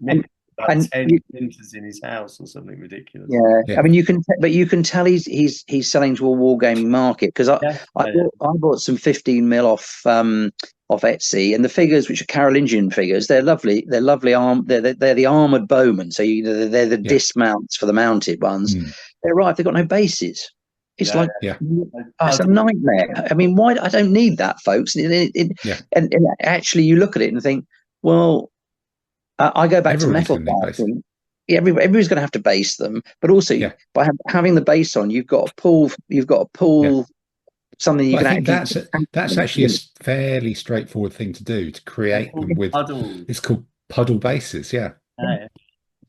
And 10 printers in his house or something ridiculous. Yeah. I mean, you can tell he's selling to a wargaming market, because I bought some 15mm off Etsy, and the figures, which are Carolingian figures, they're lovely. They're lovely they're the armored bowmen, so they're the dismounts for the mounted ones. They're right. They've got no bases. It's it's a nightmare. I mean, why? I don't need that, folks. And actually, you look at it and think, well, I go back to metal casting. Everybody's going to have to base them, but also by having the base on, you've got a pull. Something you can actually. That's actually a fairly straightforward thing to do, to create them with. It's called puddle bases. Yeah.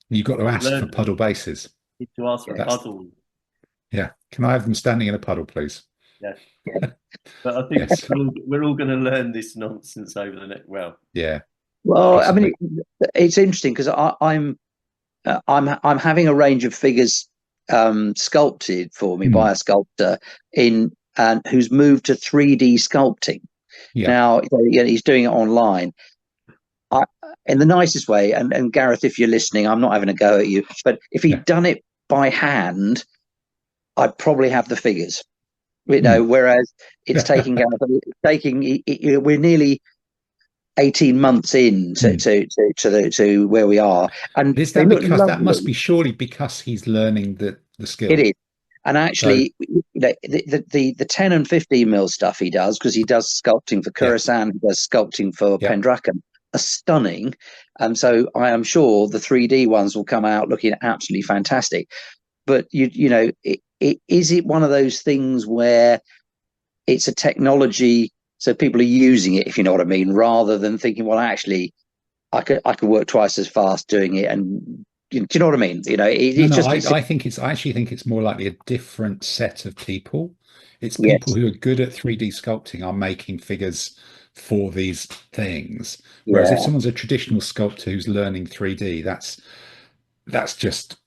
You've got to ask for puddle bases. You need to ask for puddle. Yeah. Can I have them standing in a puddle, please? Yes. But I think we're all going to learn this nonsense over the next. Well, I mean, it's interesting because I'm having a range of figures sculpted for me by a sculptor who's moved to 3D sculpting. Now he's doing it online. In the nicest way, and Gareth, if you're listening, I'm not having a go at you, but if he'd done it by hand, I'd probably have the figures. Whereas it's taking we're nearly 18 months in to where we are, and is that because that must be surely because he's learning the skill? It is. And actually, the 10 and 15 mil stuff he does, because he does sculpting for Khorasan, he does sculpting for Pendragon, are stunning. And so I am sure the 3D ones will come out looking absolutely fantastic. But is it one of those things where it's a technology, so people are using it, if you know what I mean, rather than thinking, well, actually, I could work twice as fast doing it, and do you know what I mean? I actually think it's more likely a different set of people. It's people who are good at 3D sculpting are making figures for these things. Whereas if someone's a traditional sculptor who's learning 3D, that's just,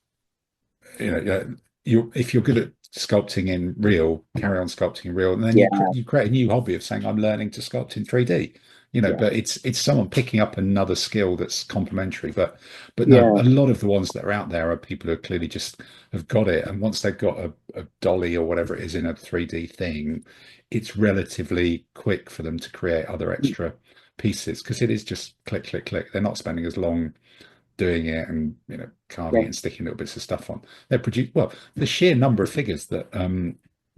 if you're good at sculpting in real, carry on sculpting in real, and then you create a new hobby of saying, I'm learning to sculpt in 3D. But it's someone picking up another skill that's complementary. But no, a lot of the ones that are out there are people who clearly just have got it. And once they've got a dolly or whatever it is in a 3D thing, it's relatively quick for them to create other extra pieces, because it is just click, click, click. They're not spending as long doing it and carving it and sticking little bits of stuff on. They produce, well, the sheer number of figures that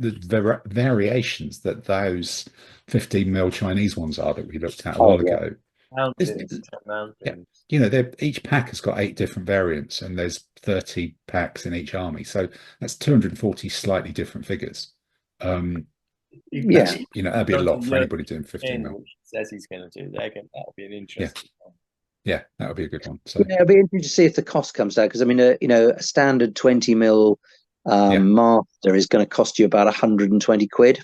the variations that those 15 mil Chinese ones are that we looked at a while ago. Mountains. Each pack has got 8 different variants, and there's 30 packs in each army, so that's 240 slightly different figures. That'd be a lot for anybody doing 15 mil. Which says he's going to do. That'll be an interesting one. Yeah, that would be a good one. So it'll be interesting to see if the cost comes down, because I mean, a standard 20 mil master is going to cost you about 120 quid.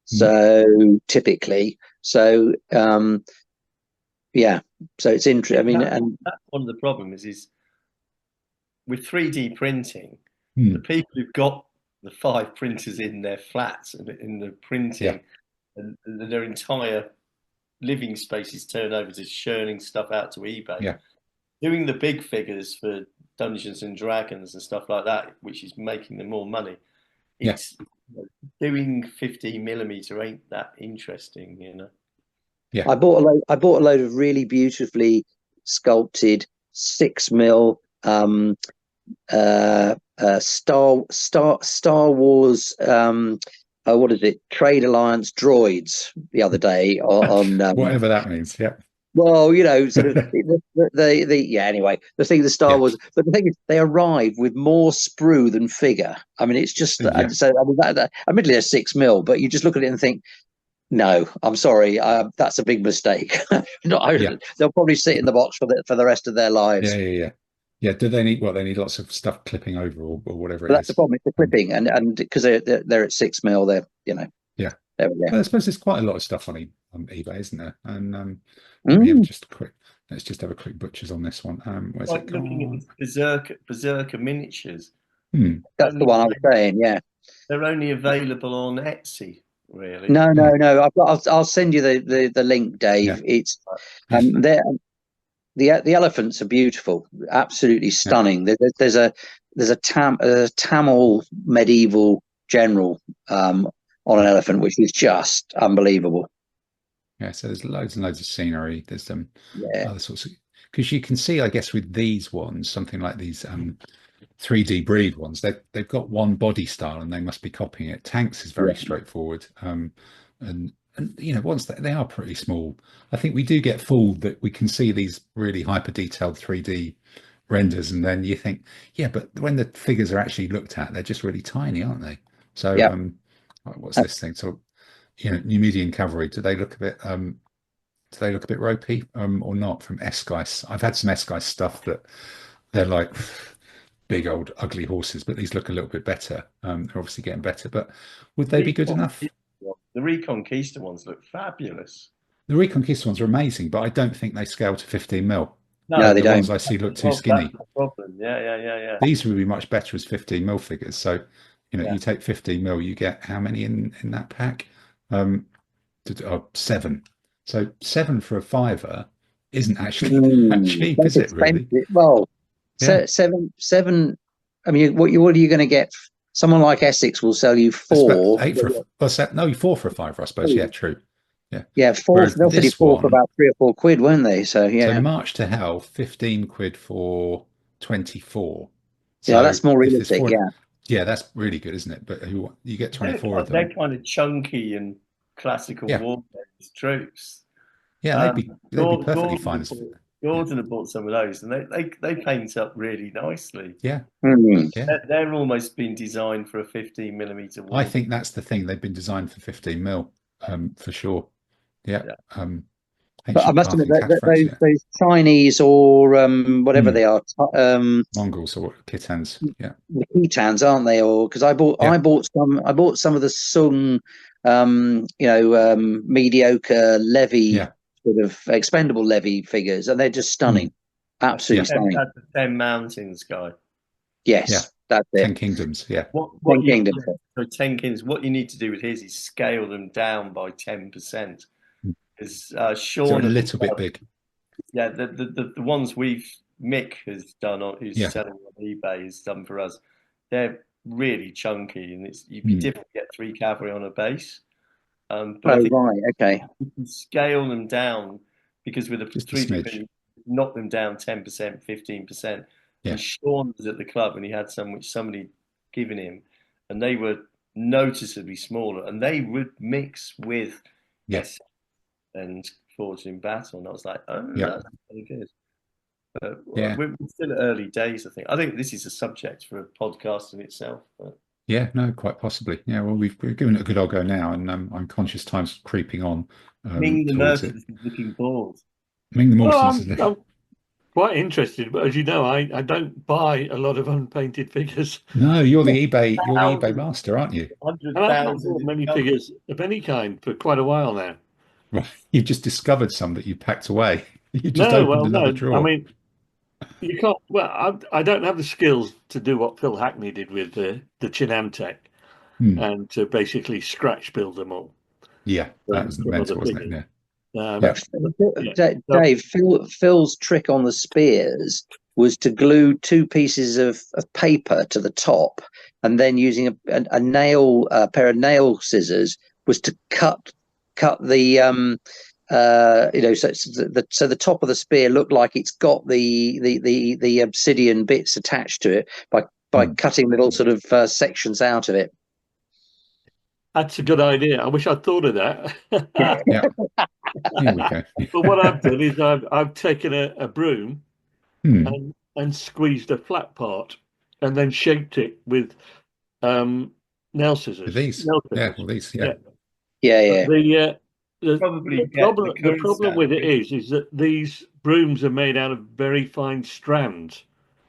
So typically, so it's interesting. I mean, and that's one of the problems is with 3D printing, the people who've got the 5 printers in their flats and in the printing, and their entire living spaces turn over to churning stuff out to eBay. Doing the big figures for Dungeons and Dragons and stuff like that, which is making them more money. It's doing 15mm ain't that interesting, I bought a load of really beautifully sculpted 6 mil Star Wars what is it, Trade Alliance droids the other day on whatever that means. Well, sort of anyway, the thing, the Star Wars, but the thing is, they arrive with more sprue than figure. I mean, it's just so. I mean, admittedly, they're 6 mil, but you just look at it and think, no, I'm sorry, that's a big mistake. They'll probably sit in the box for the rest of their lives. Yeah. Do they need they need lots of stuff clipping over or whatever? That's the problem. It's the clipping, and because they're at 6 mil, they're There we go. Well, I suppose there's quite a lot of stuff on eBay, isn't there? And let's just have a quick butchers on this one. Where's it gone? Looking at Berserker miniatures. That's the one I was saying. Yeah, they're only available on Etsy. Really? No. I'll send you the link, Dave. It's the elephants are beautiful, absolutely stunning. There's a Tamil medieval general on an elephant, which is just unbelievable. Yeah, so there's loads and loads of scenery. There's other sorts of, because you can see, I guess, with these ones, something like these 3D breed ones, they've got one body style and they must be copying it. Tanks is very straightforward, and once they are pretty small. I think we do get fooled that we can see these really hyper detailed 3D renders, and then you think, but when the figures are actually looked at, they're just really tiny, aren't they? So what's this thing? So Numidian cavalry, do they look a bit ropey or not? From Esquisse, I've had some Esquisse stuff that they're like big old ugly horses, but these look a little bit better. They're obviously getting better, but would they be good enough? The Reconquista ones look fabulous. The Reconquista ones are amazing, but I don't think they scale to 15 mil. No, they don't. Ones I see look too skinny. That's the problem. Yeah. These would be much better as 15 mil figures. So you take 15 mil, you get how many in that pack? 7. So 7 for a £5 isn't actually that cheap, is it? Really? Well, 7. I mean, what are you going to get? Someone like Essex will sell you 4. 8 for 4 for a £5, I suppose. Yeah, true. Yeah, fourth. They'll finish fourth for about £3 or £4, weren't they? So yeah. So March to Hell, 15 quid for 24. So yeah, that's more realistic. Yeah, that's really good, isn't it? But you get 24 of them. They're kind of chunky and classical war games troops. Yeah, they'd be perfectly fine. Gordon have bought some of those, and they paint up really nicely. Yeah, they're almost been designed for a 15mm war. I think that's the thing. They've been designed for 15mm, for sure. Yeah. But I must admit that those Chinese or whatever they are, Mongols or Khitans, the Khitans, aren't they? Or because I bought some of the Sung, mediocre levy sort of expendable levy figures, and they're just stunning, absolutely stunning. That's the 10 Mountains guy. Yes, that's it. 10 Kingdoms, So 10 Kingdoms. What you need to do with his is scale them down by 10%. Because Sean a little bit big. Yeah, the ones Mick has done who's selling on eBay has done for us. They're really chunky, and you'd be difficult to get 3 cavalry on a base. But okay. You can scale them down because with a 3 knock them down 10%, 15%. Yeah. And Sean was at the club and he had some which somebody given him, and they were noticeably smaller, and they would mix with and forged in battle, and I was like, that's really good. But we're still at early days. I think this is a subject for a podcast in itself. But... Yeah, no, quite possibly. Yeah, well, we're giving it a good old go now, and I'm conscious time's creeping on. Ming the Marxist is looking bored. Ming the Marxist is I'm quite interested, but as you know, I don't buy a lot of unpainted figures. No, you're the eBay master, aren't you? And I haven't bought many figures of any kind for quite a while now. Right, you've just discovered some that you packed away. You just opened another drawer. I mean, you can't. Well, I don't have the skills to do what Phil Hackney did with the Chinantec, and to basically scratch build them all. Yeah, that was mental, wasn't it? Dave, Phil's trick on the spears was to glue 2 pieces of paper to the top, and then using a pair of nail scissors was to cut the so the top of the spear looked like it's got the obsidian bits attached to it by cutting little sort of sections out of it. That's a good idea. I wish I'd thought of that. Yeah. Here we go. But what I've done is I've taken a broom and squeezed a flat part and then shaped it with nail scissors. These, The problem with it is that these brooms are made out of very fine strands.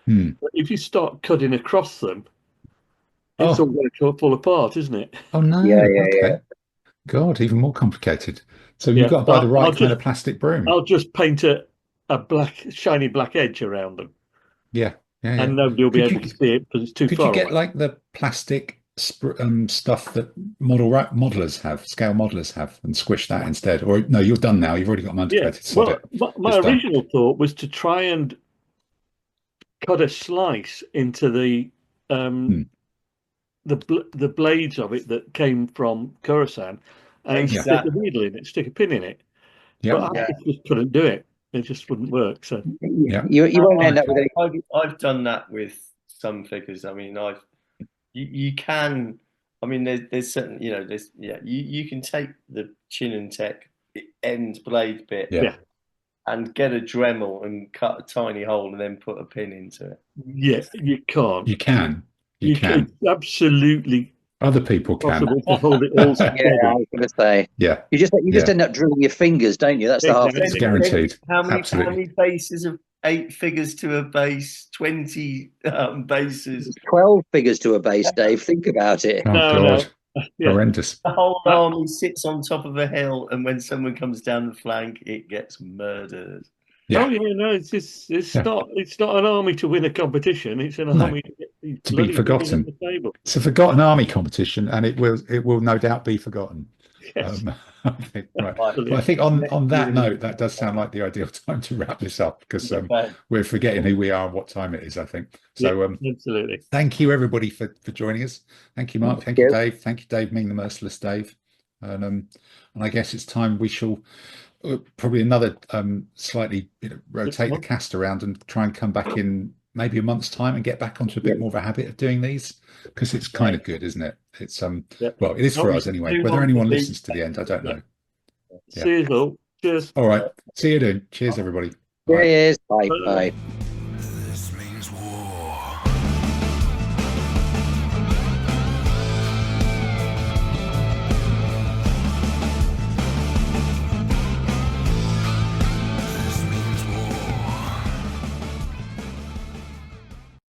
But if you start cutting across them, it's all going to fall apart, isn't it? Oh no! Okay. God, even more complicated. So you've got to buy the right kind of plastic broom. I'll just paint a shiny black edge around them. Yeah. And nobody will be able to see it because it's too far. Could you get like the plastic stuff that scale modelers have, and squish that instead? Or no, you're done now. You've already got them undecorated. Well, my original thought was to try and cut a slice into the blades of it that came from Khorasan, and stick a needle in it, stick a pin in it. But I just couldn't do it. It just wouldn't work. So you won't end up with it. I've done that with some figures. I mean, you can. I mean, there's certain, you can take the Chinantec end blade bit, and get a Dremel and cut a tiny hole and then put a pin into it. Yes, you can't. You can. You can. Absolutely. Other people can. To hold it all together. I was going to say. Yeah. You just end up drilling your fingers, don't you? That's the half. It's guaranteed. How many bases of 8 figures to a base? 20 bases. 12 figures to a base, Dave. Think about it. Oh God. No. Horrendous. The whole army sits on top of a hill, and when someone comes down the flank, it gets murdered. Yeah. Oh yeah, no, it's not an army to win a competition. It's an army to be forgotten. It's a forgotten army competition, and it will no doubt be forgotten. Yes. I think, right. Well, I think on that note, that does sound like the ideal time to wrap this up, because we're forgetting who we are and what time it is, I think. So absolutely. Thank you everybody for joining us. Thank you, Mark. Thank you, Dave. Thank you, Dave, Ming the Merciless Dave. and I guess it's time we shall probably another slightly rotate the cast around and try and come back in maybe a month's time and get back onto a bit more of a habit of doing these, because it's kind of good, isn't it? It's well, it is for us anyway. Whether anyone listens to the end, I don't know. See you all. Cheers. All right. See you then. Cheers, everybody. Cheers. Bye. Bye.